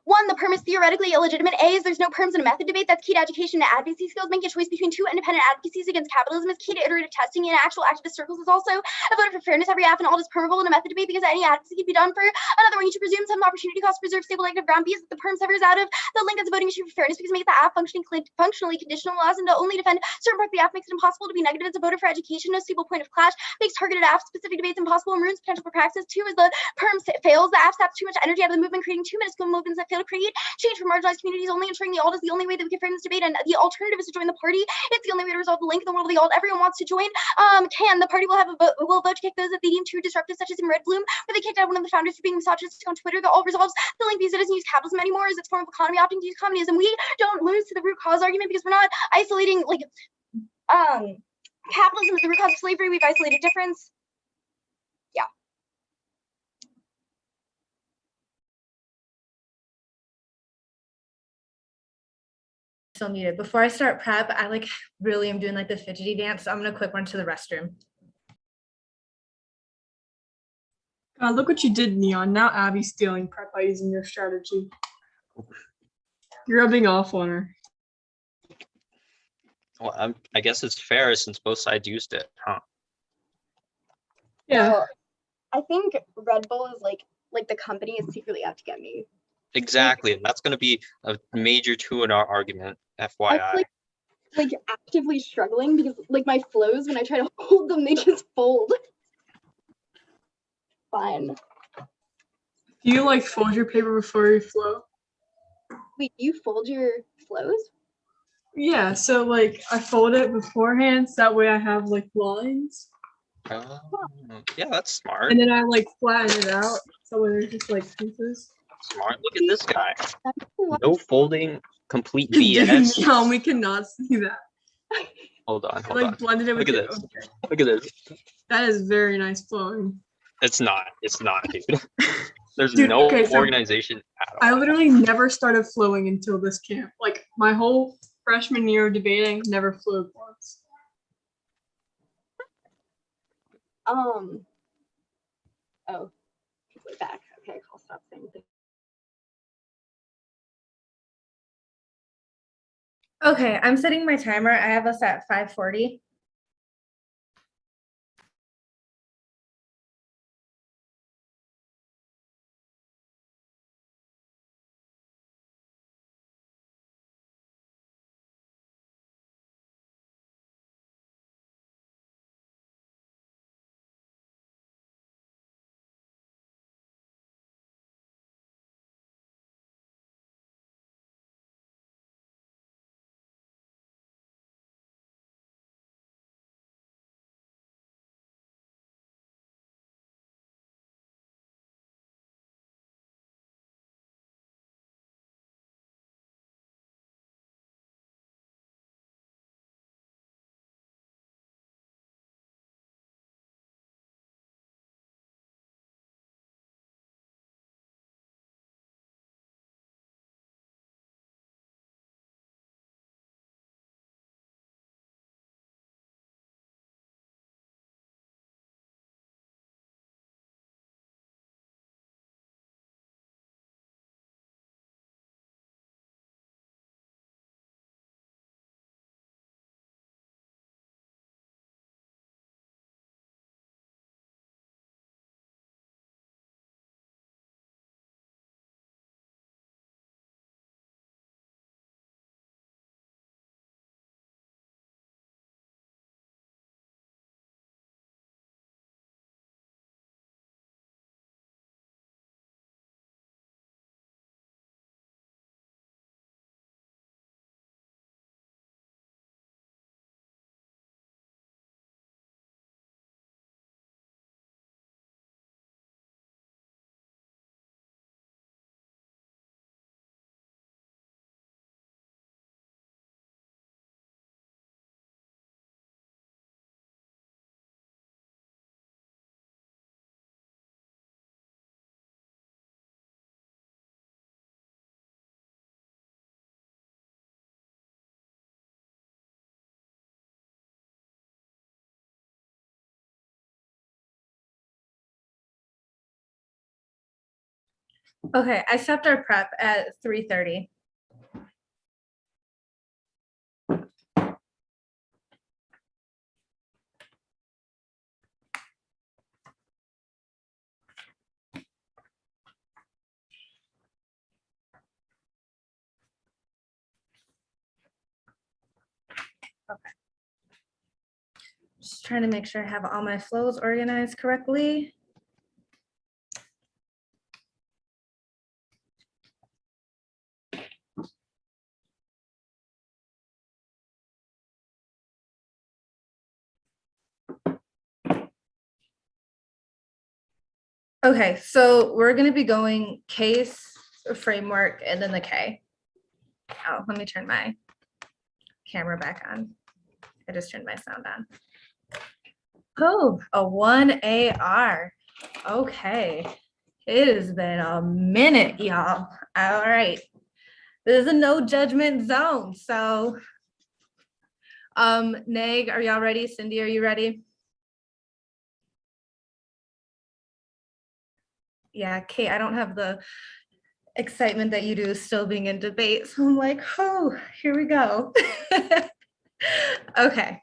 One, the perm is theoretically illegitimate. There's no perms in a method debate. That's key to education and advocacy skills. Making a choice between two independent advocacies against capitalism is key to iterative testing in actual activist circles. Is also a vote for fairness. Every app and all is permeable in a method debate, because any advocacy can be done for another one. You should presume some opportunity cost preserve stable negative ground because the perm severs out of the link as a voting issue for fairness, because it makes the app functionally conditional laws, and to only defend certain parts of the app makes it impossible to be negative as a voter for education. No stable point of clash makes targeted app specific debates impossible and ruins potential for praxis. Two is the perm fails. The app saps too much energy out of the movement, creating 2 minute movements that fail to create change for marginalized communities. Only ensuring the alt is the only way that we can frame this debate, and the alternative is to join the party. It's the only way to resolve the link in the world of the alt. Everyone wants to join. The party will have a vote, to kick those that they deem too disruptive, such as in Red Bloom, where they kicked out one of the founders for being misogynistic on Twitter. The alt resolves the link because it doesn't use capitalism anymore as its form of economy, opting to use communism. We don't lose to the root cause argument, because we're not isolating like capitalism is the root cause of slavery. We've isolated difference. Yeah. Still muted. Before I start prep, I like really am doing like the fidgety dance. So I'm gonna quick run to the restroom. Look what you did, Neon. Now Abby's stealing prep by using your strategy. You're rubbing off on her. Well, I guess it's fair since both sides used it, huh? Yeah. Well, I think Red Bull is like the company is secretly out to get me. Exactly. And that's going to be a major 2 in our argument, FYI. I'm like actively struggling because like my flows, when I try to hold them, they just fold. Fine. Do you like fold your paper before you flow? Wait, you fold your flows? Yeah, so like I fold it beforehand, so that way I have like lines. Yeah, that's smart. And then I like flatten it out, so there's just like pieces. Smart. Look at this guy. No folding, complete Dude, BS. no, we cannot see that. Hold on. Like blended it with Look at this. Look at this. That is very nice flowing. It's not, dude. There's Dude, no okay, so organization at all. I literally never started flowing until this camp. Like my whole freshman year of debating, never flowed once. Oh, way back. Okay, I'll stop saying things. Okay, I'm setting my timer. I have us at 5:40. Okay, I stopped our prep at 3:30. Okay. Just trying to make sure I have all my flows organized correctly. Okay, so we're going to be going case, framework, and then the K. Oh, let me turn my camera back on. I just turned my sound on. Oh, a 1AR. Okay. It has been a minute, y'all. All right. This is a no judgment zone. So, Neg, are y'all ready? Cindy, are you ready? Yeah, Kate, I don't have the excitement that you do still being in debate. So I'm like, oh, here we go. Okay.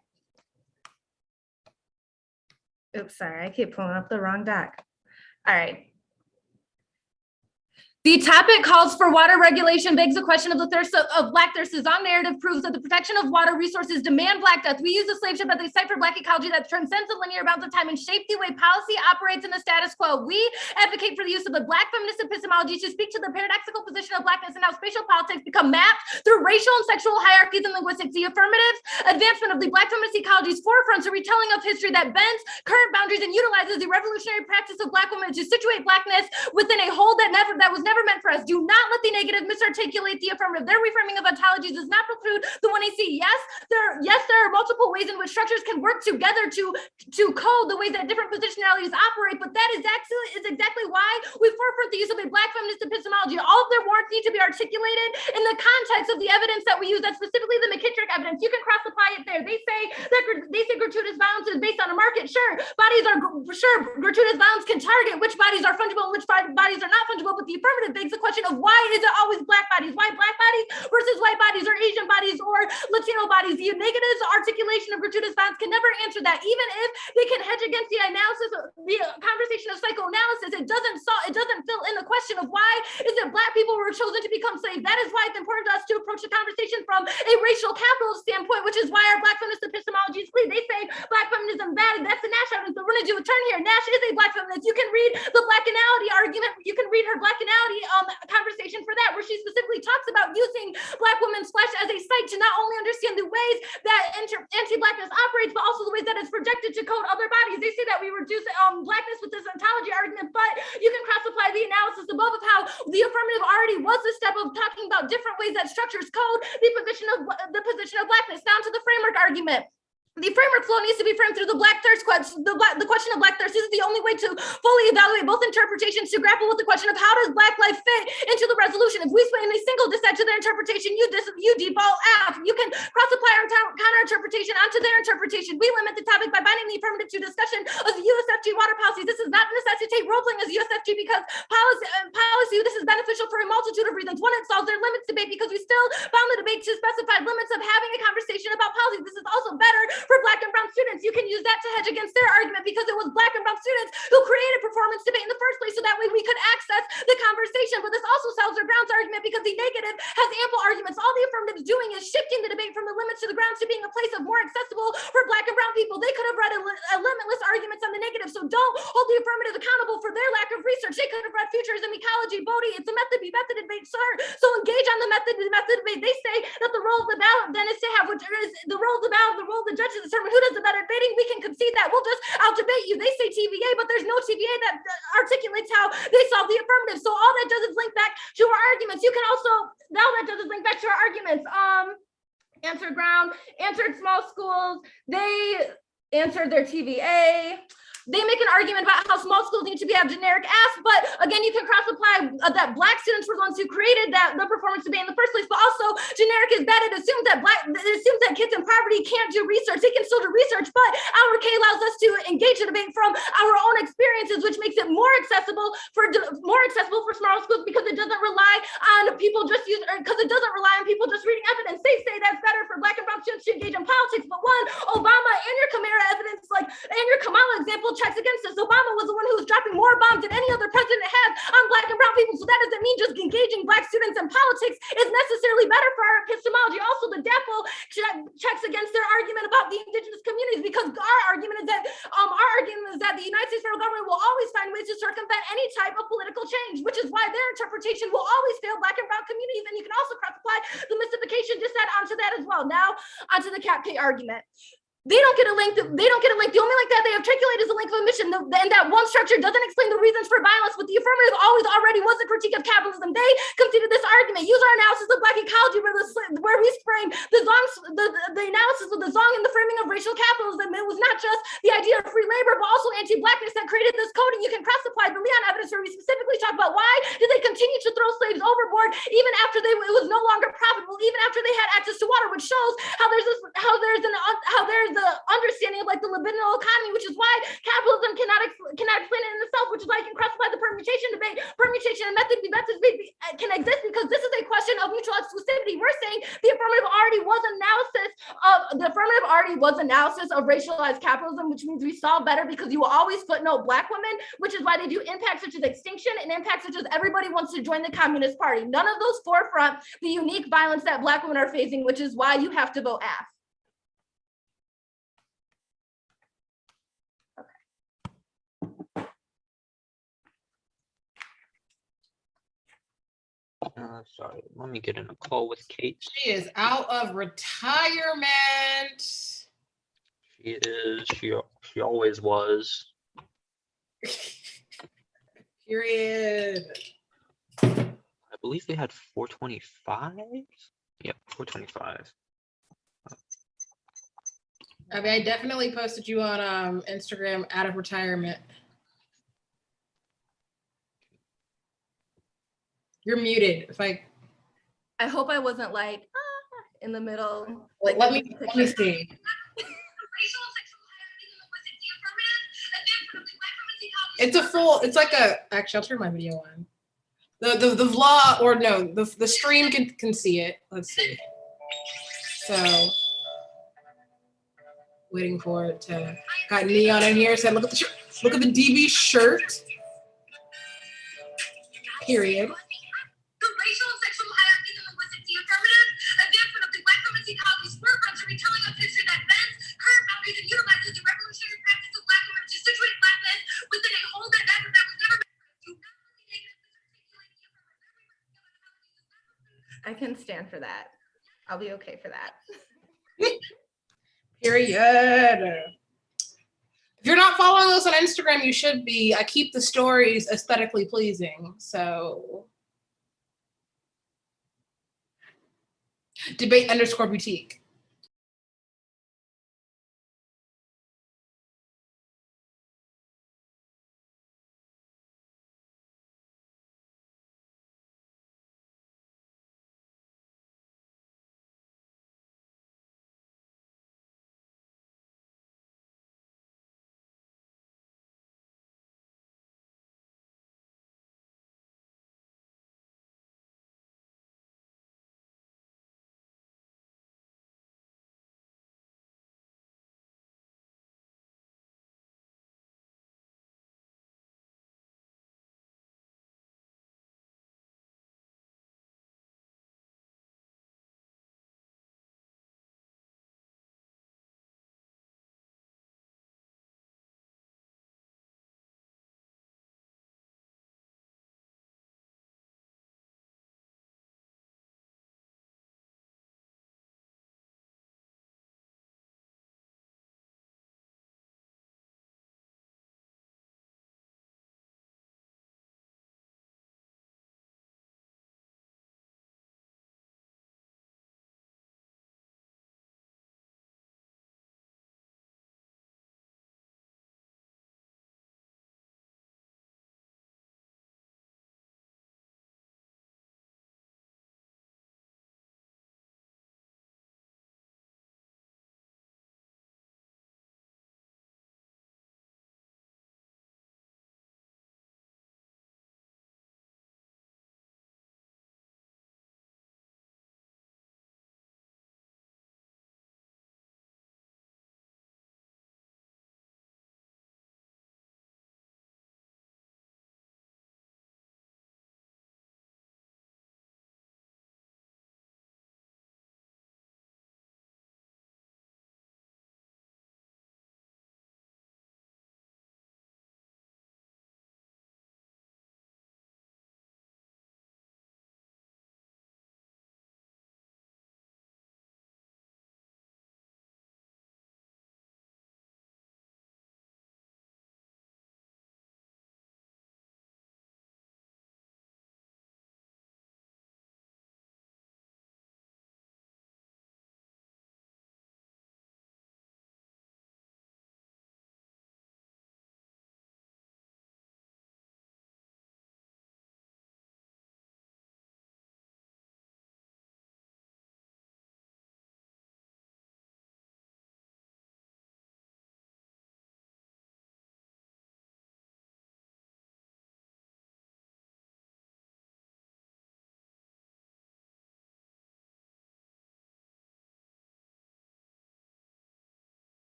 Oops, sorry, I keep pulling up the wrong doc. All right. The topic calls for water regulation, begs the question of the thirst of Black thirst. The Zong narrative proves that the protection of water resources demand Black death. We use the slave ship as a site for Black ecology that transcends the linear bounds of time and shape the way policy operates in the status quo. We advocate for the use of the Black feminist epistemology to speak to the paradoxical position of Blackness and how spatial politics become mapped through racial and sexual hierarchies and linguistics. The affirmative advancement of the Black feminist ecology's forefronts a retelling of history that bends current boundaries and utilizes the revolutionary practice of Black women to situate Blackness within a whole that was never meant for us. Do not let the negative misarticulate the affirmative. Their reframing of ontologies does not preclude the 1AC. Yes, there are multiple ways in which structures can work together to code the ways that different positionalities operate, but that is exactly why we forefront the use of a Black feminist epistemology. All of their warrants need to be articulated in the context of the evidence that we use. That's specifically the McKittrick evidence. You can cross-apply it there. They say gratuitous violence is based on a market. Sure, gratuitous violence can target which bodies are fungible and which bodies are not fungible, but the affirmative begs the question of why is it always Black bodies? Why Black bodies versus white bodies or Asian bodies or Latino bodies? The negative articulation of gratuitous violence can never answer that. Even if they can hedge against the analysis of the conversation of psychoanalysis, it doesn't fill in the question of why is it Black people were chosen to become slaves. That is why it's important to us to approach the conversation from a racial capitalist standpoint, which is why our Black feminist epistemology is clear. They say Black feminism bad, and that's the Nash evidence. But we're going to do a turn here. Nash is a Black feminist. You can read the Blackanality argument. You can read her Blackanality conversation for that, where she specifically talks about using Black women's flesh as a site to not only understand the ways that anti-Blackness operates, but also the ways that it's projected to code other bodies. They say that we reduce Blackness with this ontology argument, but you can cross-apply the analysis above of how the affirmative already was the step of talking about different ways that structures code the position of Blackness down to the framework argument. The framework flow needs to be framed through the Black thirst question. The question of Black thirst is the only way to fully evaluate both interpretations to grapple with the question of how does Black life fit into the resolution. If we sway in a single dissent to their interpretation, you default F. You can cross-apply our counter-interpretation onto their interpretation. We limit the topic by binding the affirmative to discussion of the USFG water policies. This does not necessitate role-playing as USFG because policy, this is beneficial for a multitude of reasons. One, it solves their limits debate because we still bound the debate to specify limits of having a conversation about policy. This is also better for Black and brown students. You can use that to hedge against their argument because it was Black and brown students who created performance debate in the first place, so that way we could access the conversation. But this also sells their grounds argument because the negative has ample arguments. All the affirmative is doing is shifting the debate from the limits to the grounds to being a place of more accessible for Black and brown people. They could have read a limitless arguments on the negative, so don't hold the affirmative accountable for their lack of research. They could have read futurism, ecology, Bodhi. It's a method debate, sir. So engage on the method debate. They say that the role of the ballot then is to have, which is the role of the ballot, the role of the judge to determine who does the better debating. We can concede that. We'll just out-debate you. They say TVA, but there's no TVA that articulates how they solve the affirmative. So all that does is link back to our arguments. You can also, all that does is link back to our arguments. Answered ground, answered small schools. They answered their TVA. They make an argument about how small schools need to have generic ask, but again, you can cross-apply that Black students were the ones who created the performance debate in the first place, but also generic is bad. It assumes that kids states in poverty can't do research. They can still do research, but our K allows us to engage in debate from our own experiences, which makes it more accessible for smaller schools because it doesn't rely on people just reading evidence. They say that's better for Black and brown students to engage in politics, but one, Obama and your Kamala example checks against this. Obama was the one who was dropping more bombs than any other president has on Black and brown people, so that doesn't mean just engaging Black students in politics is necessarily better for our epistemology. Also, the DAPO checks against their argument about the indigenous communities, because our argument is that the United States federal government will always find ways to circumvent any type of political change, which is why their interpretation will always fail Black and brown communities. And you can also cross-apply the mystification just that onto that as well. Now onto the cap pay argument. They don't get a link. The only link that they articulate is a link of admission. And that one structure doesn't explain the reasons for violence, but the affirmative already was a critique of capitalism. They conceded this argument. Use our analysis of Black ecology where we frame the analysis of the Zong and the framing of racial capitalism. It was not just the idea of free labor, but also anti-Blackness that created this code. And you can cross-apply the Leon evidence where we specifically talk about why did they continue to throw slaves overboard even after it was no longer profitable, even after they had access to water, which shows how there's the understanding of like the libidinal economy, which is why capitalism cannot explain it in itself, which is why you can cross-apply the permutation debate. Permutation and methods can exist because this is a question of mutual exclusivity. We're saying the affirmative already was analysis of racialized capitalism, which means we solve better because you will always footnote Black women, which is why they do impacts such as extinction and impacts such as everybody wants to join the Communist Party. None of those forefront the unique violence that Black women are facing, which is why you have to vote F. Sorry, let me get in a call with Kate. She is out of retirement. She is. She always was. Period. I believe we had 425. Yep, 425. I mean, I definitely posted you on Instagram out of retirement. You're muted. I hope I wasn't like in the middle. Like, let me see. It's like actually I'll turn my video on. The vlog, or no, the stream can see it. Let's see. So waiting for it to got neon in here. Said look at the DB shirt. Period. The racial and sexual hierarchies in linguistics, the affirmative advancement of the Black women's ecology's forefront to retelling of history that bends current boundaries and utilizes the revolutionary practice of Black women to situate Blackness within a whole that was never meant to. I can stand for that. I'll be okay for that. Period. If you're not following us on Instagram, you should be. I keep the stories aesthetically pleasing, so. Debate_boutique.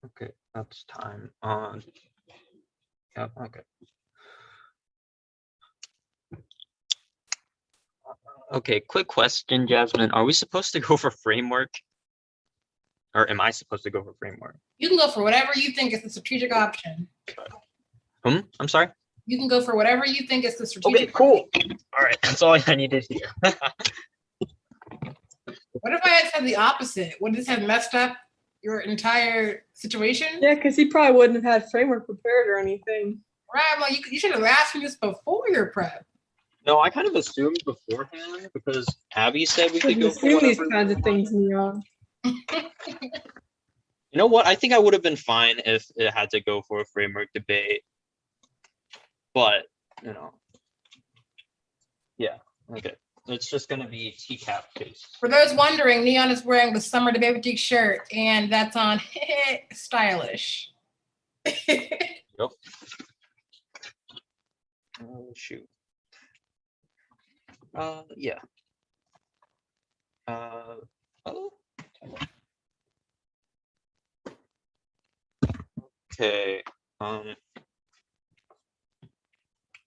Okay, that's time on. Yep, okay. Okay, quick question, Jasmine. Are we supposed to go for framework? Or am I supposed to go for framework? You can go for whatever you think is the strategic option. I'm sorry? You can go for whatever you think is the strategic. Okay, cool. All right, that's all I needed to hear. What if I had said the opposite? Would this have messed up your entire situation? Yeah, because he probably wouldn't have had framework prepared or anything. Right, I'm like, you should have asked me this before your prep. No, I kind of assumed beforehand because Abby said we could go for Assume these whatever. kinds of things, Neon. You know what? I think I would have been fine if it had to go for a framework debate. But, you know. Yeah, okay. It's just going to be TCAP case. For those wondering, Neon is wearing the summer debate boutique shirt, and that's on stylish. Yep. Oh, shoot. Yeah. Oh. Okay. What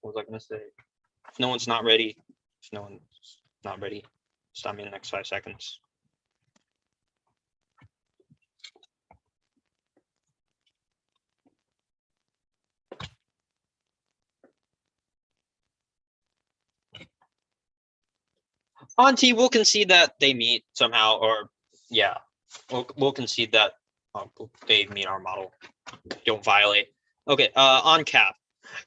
was I gonna say? If no one's not ready, if no one's not ready, stop me in the next 5 seconds. Auntie, we'll concede that they meet somehow, or yeah, we'll concede that they meet our model. Don't violate. Okay, on cap.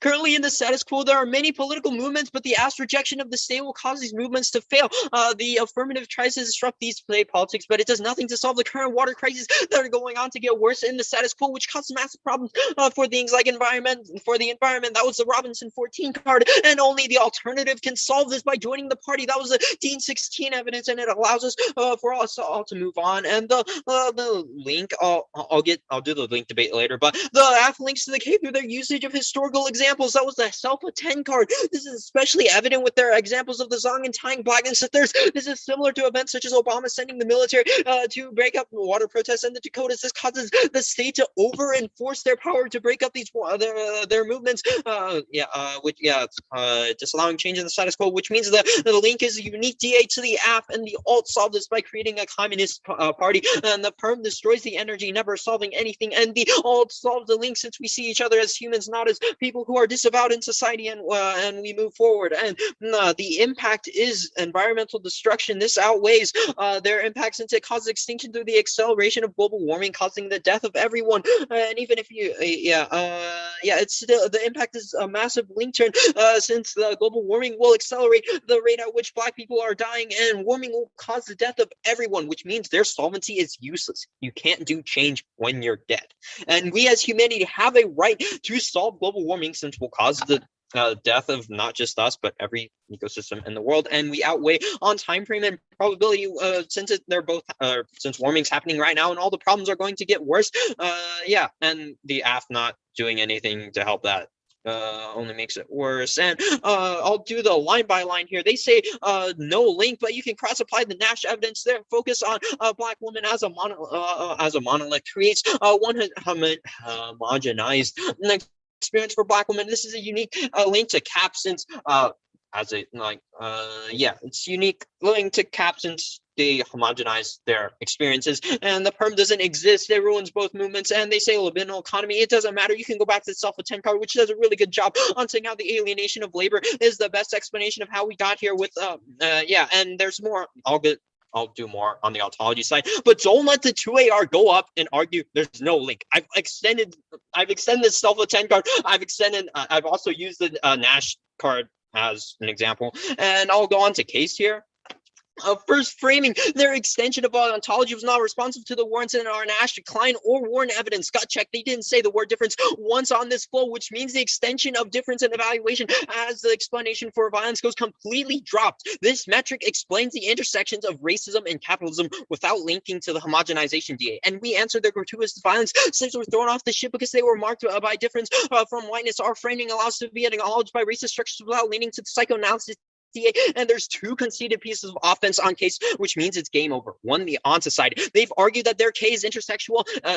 Currently in the status quo, there are many political movements, but the asked rejection of the state will cause these movements to fail. The affirmative tries to disrupt these play politics, but it does nothing to solve the current water crises that are going on to get worse in the status quo, which causes massive problems for things like environment. For the environment, that was the Robinson 14 card, and only the alternative can solve this by joining the party. That was the Dean 16 evidence, and it allows us for us all to move on. And the link, I'll do the link debate later, but the app links to the K through their usage of historical examples. That was the Selfa 10 card. This is especially evident with their examples of the Zong and tying blackness to thirst. This is similar to events such as Obama sending the military to break up water protests in the Dakotas. This causes the state to over-enforce their power to break up these their movements. Disallowing change in the status quo, which means that the link is a unique DA to the app, and the alt solved this by creating a communist party, and the perm destroys the energy, never solving anything, and the alt solves the link since we see each other as humans, not as people who are disavowed in society, and we move forward. And the impact is environmental destruction. This outweighs their impact since it causes extinction through the acceleration of global warming, causing the death of everyone. And even if you, it's still, the impact is a massive link turn since the global warming will accelerate the rate at which Black people are dying, and warming will cause the death of everyone, which means their solvency is useless. You can't do change when you're dead. And we as humanity have a right to solve global warming since we'll cause the death of not just us, but every ecosystem in the world. And we outweigh on time frame and probability since since warming's happening right now and all the problems are going to get worse. And the AF not doing anything to help that only makes it worse. And I'll do the line by line here. They say no link, but you can cross apply the Nash evidence there. Focus on Black woman as a monolith creates one homogenized experience for Black women. This is a unique link to CAP since it's unique link to CAP since they homogenize their experiences, and the perm doesn't exist. It ruins both movements, and they say libidinal economy. It doesn't matter. You can go back to the Selfa 10 card, which does a really good job on saying how the alienation of labor is the best explanation of how we got here with and there's more. I'll do more on the ontology side, but don't let the 2AR go up and argue there's no link. I've extended the Selfa 10 card. I've also used the Nash card as an example, and I'll go on to case here. First framing, their extension of ontology was not responsive to the warrants in our Nash decline or Warren evidence. Gut check, they didn't say the word difference once on this flow, which means the extension of difference in evaluation as the explanation for violence goes completely dropped. This metric explains the intersections of racism and capitalism without linking to the homogenization DA. And we answered their gratuitous violence slaves were thrown off the ship because they were marked by difference from whiteness. Our framing allows to be acknowledged by racist structures without leaning to the psychoanalysis and there's 2 conceded pieces of offense on case, which means it's game over. 1, the onto side. They've argued that their K is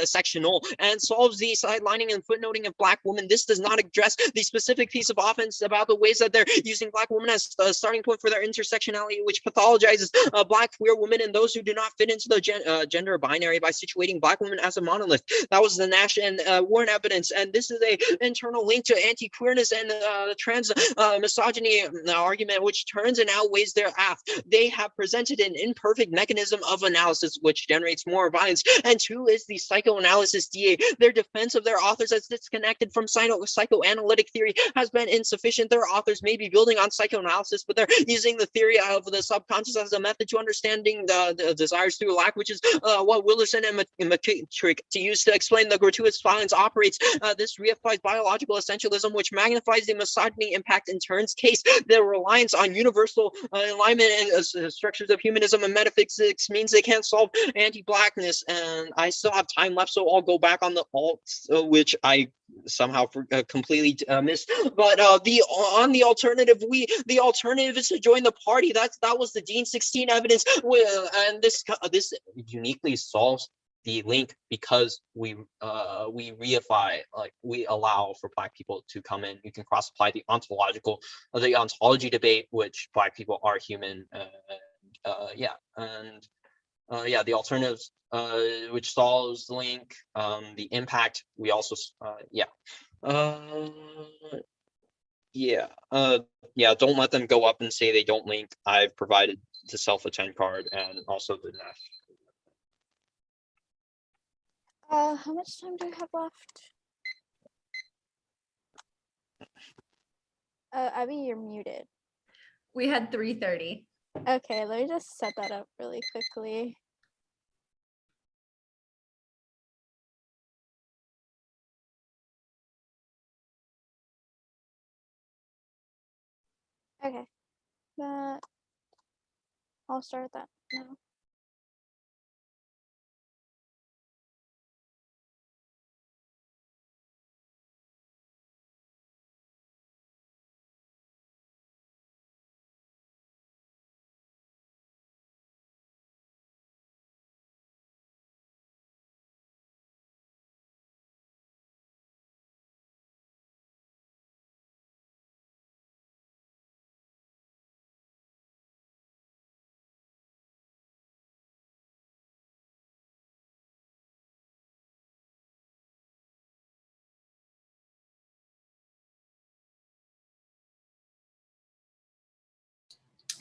sectional, and solves the sidelining and footnoting of Black women. This does not address the specific piece of offense about the ways that they're using Black women as a starting point for their intersectionality, which pathologizes Black queer women and those who do not fit into the gender binary by situating Black women as a monolith. That was the Nash and Warren evidence, and this is a internal link to anti-queerness and trans misogyny argument, which turns and outweighs their aft. They have presented an imperfect mechanism of analysis which generates more violence. And 2 is the psychoanalysis DA. Their defense of their authors as disconnected from psychoanalytic theory has been insufficient. Their authors may be building on psychoanalysis, but they're using the theory of the subconscious as a method to understanding the desires through lack, which is what Willerson and McKittrick to use to explain the gratuitous violence operates. This reifies biological essentialism, which magnifies the misogyny impact and turns case. The reliance on universal alignment and structures of humanism and metaphysics means they can't solve anti-Blackness. And I still have time left, so I'll go back on the alts, which I somehow completely missed. But the alternative is to join the party. That was the Dean 16 evidence, and this uniquely solves the link because we reify, like we allow for Black people to come in. You can cross apply the ontology debate, which Black people are human. The alternatives, which solves the link, the impact. We also don't let them go up and say they don't link. I've provided the self-attend card and also the Nash. How much time do we have left? Abby, you're muted. We had 3:30. Okay, let me just set that up really quickly. Okay, I'll start that now.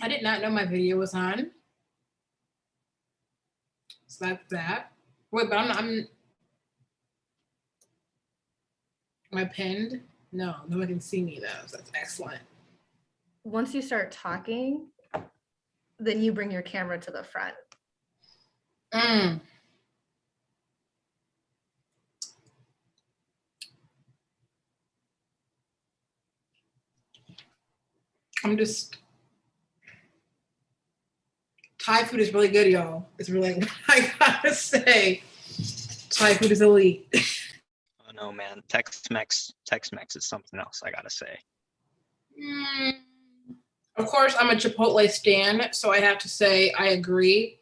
I did not know my video was on. So that's that. Wait, but I'm am I pinned? No, no one can see me though. So that's excellent. Once you start talking, then you bring your camera to the front. Thai food is really good, y'all. It's really, I gotta say, Thai food is elite. Oh no, man, Tex-Mex is something else, I gotta say. Of course, I'm a Chipotle stan, so I have to say I agree.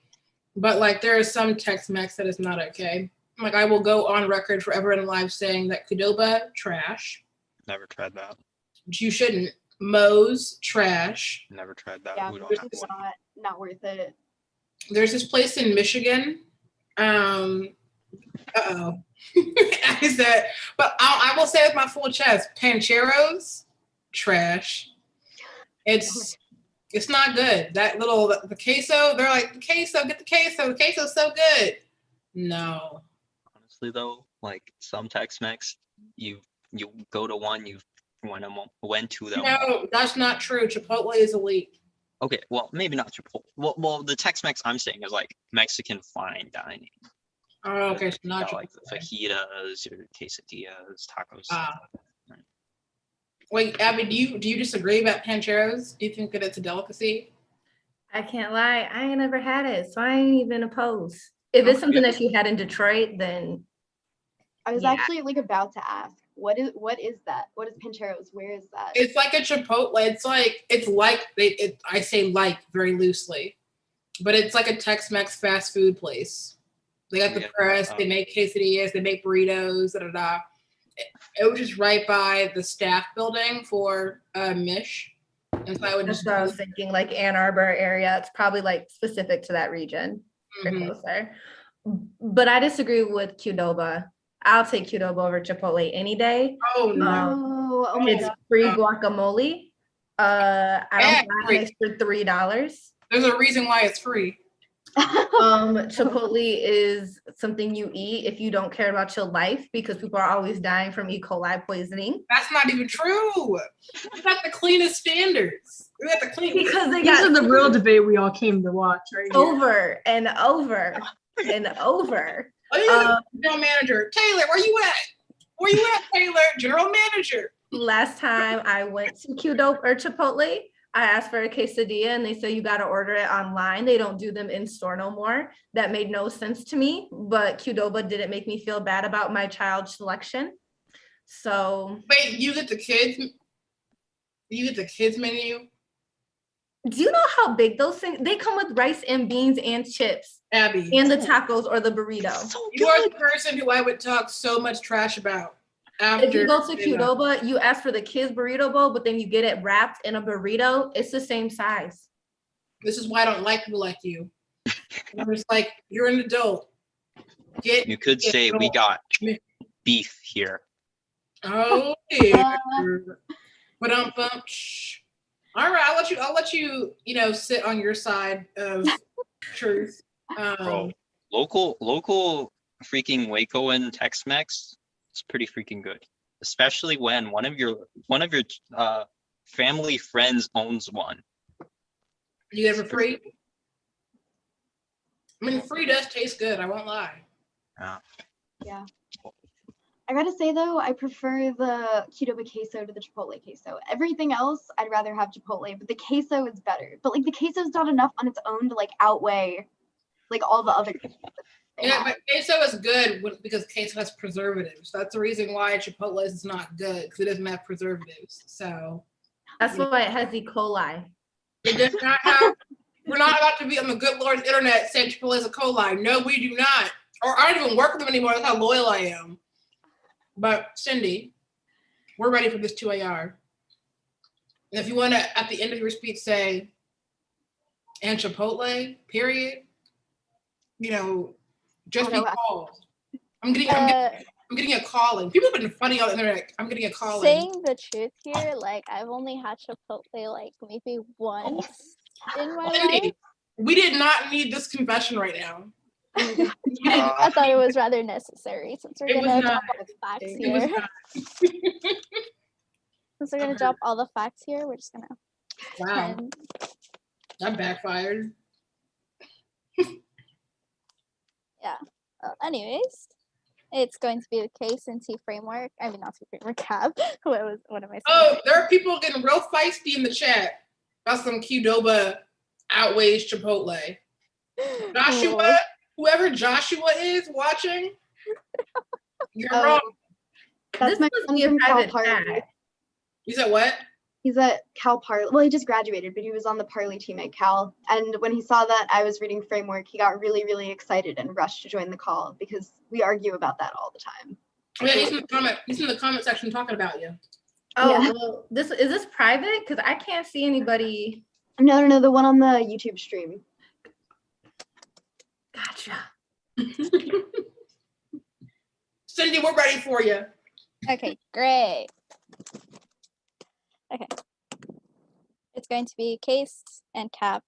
But like, there is some Tex-Mex that is not okay. Like, I will go on record forever in live saying that Qdoba, trash. Never tried that. You shouldn't. Moe's, trash. Never tried that. Yeah, We don't it's have one. not worth it. There's this place in Michigan. Is that? But I will say with my full chest, Pancheros, trash. It's not good. That little the queso. They're like the queso. Get the queso. The queso's so good. No. Honestly, though, like some Tex-Mex, you go to one, you went to them. No, that's not true. Chipotle is elite. Okay, well, maybe not Chipotle. Well, the Tex-Mex I'm saying is like Mexican fine dining. Oh, okay, so not like the fajitas, your quesadillas, tacos. Wait, Abby, do you disagree about Pancheros? Do you think that it's a delicacy? I can't lie, I ain't never had it, so I ain't even opposed. If it's something that you had in Detroit, then I was actually like about to ask, What is that? What is Pancheros? Where is that? It's like a Chipotle. I say like very loosely, but it's like a Tex-Mex fast food place. They got the press. They make quesadillas. They make burritos. Da da da. It was just right by the staff building for Mish, and so I would That's just. what I was thinking, like Ann Arbor area. It's probably like specific to that region or closer. But I disagree with Qdoba. I'll take Qdoba over Chipotle any day. Oh no! Oh my It's God. free guacamole. I don't buy an extra $3. There's a reason why it's free. Chipotle is something you eat if you don't care about your life, because people are always dying from E. coli poisoning. That's not even true. We got the cleanest standards. We got the clean. Because they This got is the real debate we all came to watch, right? Here. over and over and over. General manager Taylor, where you at? Where you at, Taylor? General manager. Last time I went to Qdoba or Chipotle, I asked for a quesadilla and they said you got to order it online. They don't do them in store no more. That made no sense to me, but Qdoba didn't make me feel bad about my child's selection. So wait, you get the kids? You get the kids menu? Do you know how big those things? They come with rice and beans and chips, Abby, and the tacos or the burrito. You are the person who I would talk so much trash about. If you go to Qdoba, you ask for the kids burrito bowl, but then you get it wrapped in a burrito. It's the same size. This is why I don't like people like you. I'm just like, you're an adult. You could say we got beef here. Oh yeah. But all right, I'll let you, sit on your side of truth. Bro, local freaking Wacoan Tex-Mex, it's pretty freaking good. Especially when one of your family friends owns one. You get it for free? I mean, free does taste good, I won't lie. Yeah. I gotta say though, I prefer the Qdoba queso to the Chipotle queso. Everything else, I'd rather have Chipotle, but the queso is better. But like the queso is not enough on its own to like outweigh like all the other. Yeah, but queso is good because queso has preservatives. That's the reason why Chipotle is not good, because it doesn't have preservatives. So that's why it has E. coli. It does not have. We're not about to be on the good Lord's internet saying Chipotle is a coli. No, we do not. Or I don't even work with them anymore. That's how loyal I am. But Cindy, we're ready for this 2AR. And if you want to, at the end of your speech, say, and Chipotle, period, just be called. I'm getting a call in. People have been funny on the internet. I'm getting a call in. Saying the truth here, like I've only had Chipotle like maybe once in my life. We did not need this confession right now. I thought it was rather necessary since we're gonna drop all the facts here. Since we're gonna drop all the facts here, we're just gonna. Wow. That backfired. Yeah. Anyways, it's going to be the case in T framework. I mean, not T framework, CAB. What am I saying? Oh, there are people getting real feisty in the chat about some Qdoba outweighs Chipotle. Joshua, whoever Joshua is watching, you're wrong. That's my son from Cal Parley. You said what? He's at Cal Parley. Well, he just graduated, but he was on the Parley team at Cal. And when he saw that I was reading framework, he got really, really excited and rushed to join the call because we argue about that all the time. Oh, yeah, he's in the comment section talking about you. Oh, Yeah. well, is this private? Because I can't see anybody. No, the one on the YouTube stream. Gotcha. Cindy, we're ready for you. Okay, great. Okay. It's going to be case and cap.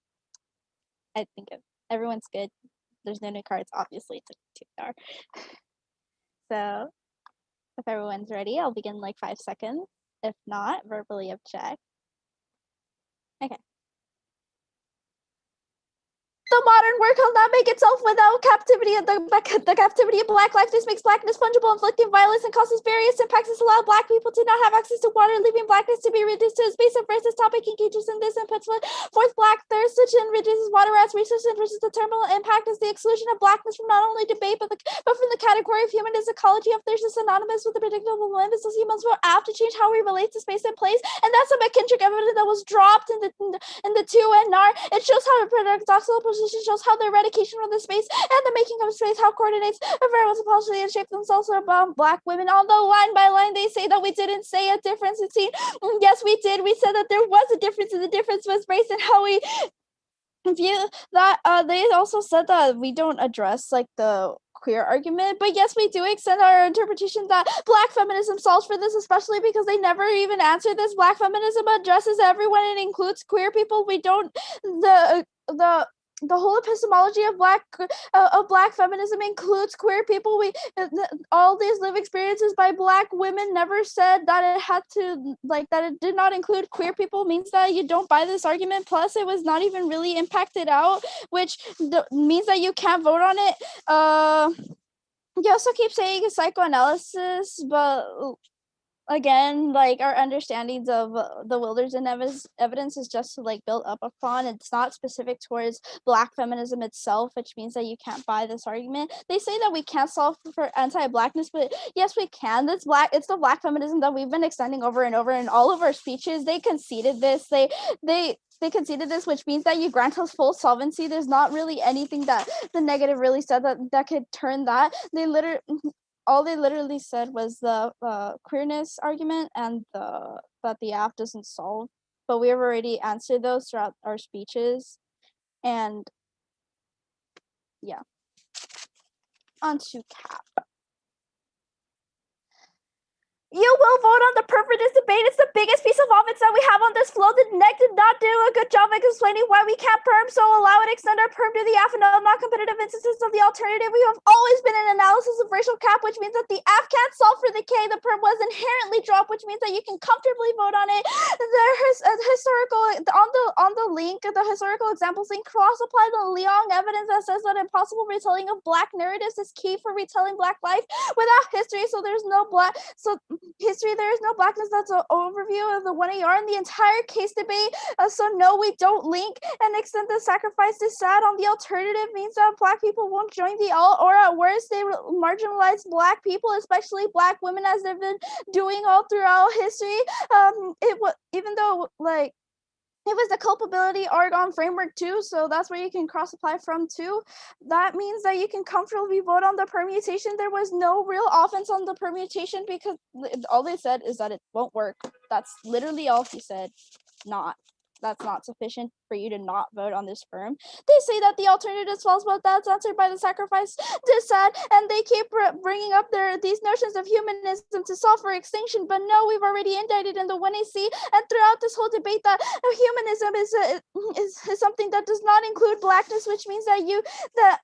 I think everyone's good. There's no new cards, obviously, to 2AR. So if everyone's ready, I'll begin in like 5 seconds. If not, verbally object. Okay. The modern world cannot make itself without captivity of the captivity of black life. This makes blackness fungible, inflicting violence and causes various impacts. This allows black people to not have access to water, leaving blackness to be reduced to a space of rest. This topic engages in this and puts forth black thirst, which reduces water as resource and reduces the terminal impact is the exclusion of blackness from not only debate but from the category of human ecology of thirst is synonymous with the predictable limits as humans will have to change how we relate to space and place. And that's some McKintrick evidence that was dropped in the 2NR. It shows how the paradoxical position shows how the eradication of the space and the making of space, how coordinates variables partially and shape themselves around black women. Although line by line they say that we didn't say a difference between, yes we did. We said that there was a difference, and the difference was race and how we view that. They also said that we don't address like the queer argument, but yes we do extend our interpretation that black feminism solves for this, especially because they never even answer this. Black feminism addresses everyone and includes queer people. We don't the whole epistemology of black feminism includes queer people. We all these lived experiences by black women never said that it had to that it did not include queer people, means that you don't buy this argument. Plus it was not even really impacted out, which means that you can't vote on it. You also keep saying psychoanalysis, but again, like our understandings of the wilderness and evidence is just to like build up upon. It's not specific towards black feminism itself, which means that you can't buy this argument. They say that we can't solve for anti-blackness, but yes we can. It's the black feminism that we've been extending over and over in all of our speeches. They conceded this. They conceded this, which means that you grant us full solvency. There's not really anything that the negative really said that could turn that. All they literally said was the queerness argument and that the app doesn't solve. But we have already answered those throughout our speeches. And yeah. On to Cap. You will vote on the perm for this debate. It's the biggest piece of offense that we have on this floor. The NEC did not do a good job of explaining why we can't perm, so allow it extend our perm to the AF and all non-competitive instances of the alternative. We have always been an analysis of racial cap, which means that the AF can't solve for the K. The perm was inherently dropped, which means that you can comfortably vote on it. There's historical on the link, the historical examples link, cross-apply the Leong evidence that says that impossible retelling of black narratives is key for retelling black life without history. So there's no history, there is no blackness. That's an overview of the 1AR in the entire case debate. So no, we don't link and extend the sacrifice to sad on the alternative means that black people won't join the alt, or at worst they marginalize black people, especially black women, as they've been doing all throughout history. Even though like it was the culpability Argonne framework too, so that's where you can cross apply from too. That means that you can comfortably vote on the permutation. There was no real offense on the permutation because all they said is that it won't work. That's literally all he said. That's not sufficient for you to not vote on this firm. They say that the alternative is false, but that's answered by the sacrifice to sad, and they keep bringing up these notions of humanism to solve for extinction. But no, we've already indicted in the 1AC and throughout this whole debate that humanism is something that does not include blackness, which means that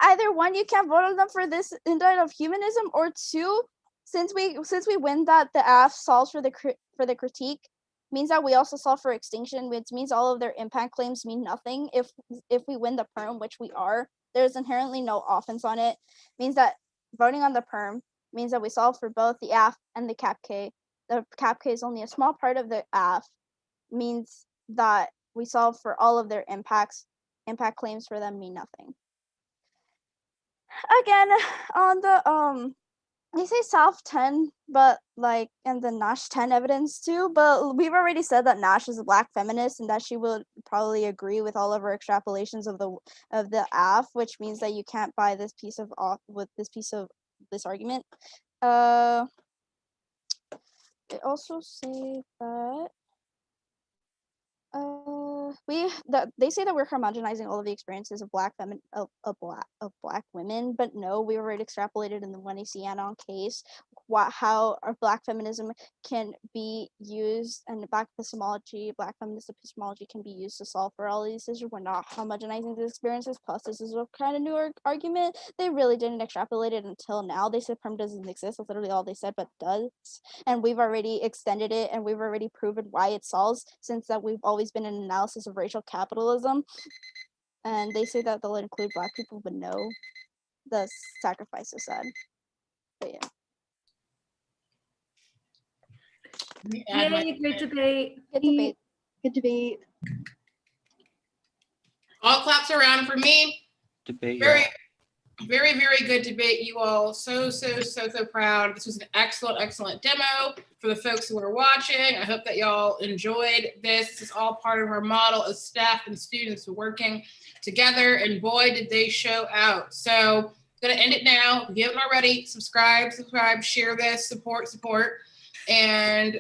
either one, you can't vote on them for this indict of humanism, or two, since we win that the AF solves for the critique, means that we also solve for extinction, which means all of their impact claims mean nothing. If we win the perm, which we are, there's inherently no offense on it. Means that voting on the perm means that we solve for both the AF and the cap K. The cap K is only a small part of the AF. Means that we solve for all of their impact claims for them mean nothing. Again, on the they say South 10, but like, and the Nash 10 evidence too, but we've already said that Nash is a black feminist and that she will probably agree with all of our extrapolations of the AF, which means that you can't buy this piece of this argument. They also say that they say that we're homogenizing all of the experiences of black women, but no, we already extrapolated in the 1AC anon case how our black feminism can be used, and black feminist epistemology can be used to solve for all these issues. We're not homogenizing the experiences. Plus, this is a kind of new argument. They really didn't extrapolate it until now. They said perm doesn't exist. That's literally all they said, but does. And we've already extended it, and we've already proven why it solves, since that we've always been an analysis of racial capitalism. And they say that they'll include Black people, but no, the sacrifice is sad. But yeah. Yay, great debate. Good debate. Good debate. All claps around for me. Debate. Very, very, very good debate, you all. So proud. This was an excellent demo for the folks who are watching. I hope that y'all enjoyed this. This is all part of our model as staff and students working together, and boy, did they show out. So gonna end it now. If you haven't already, subscribe, share this, support, and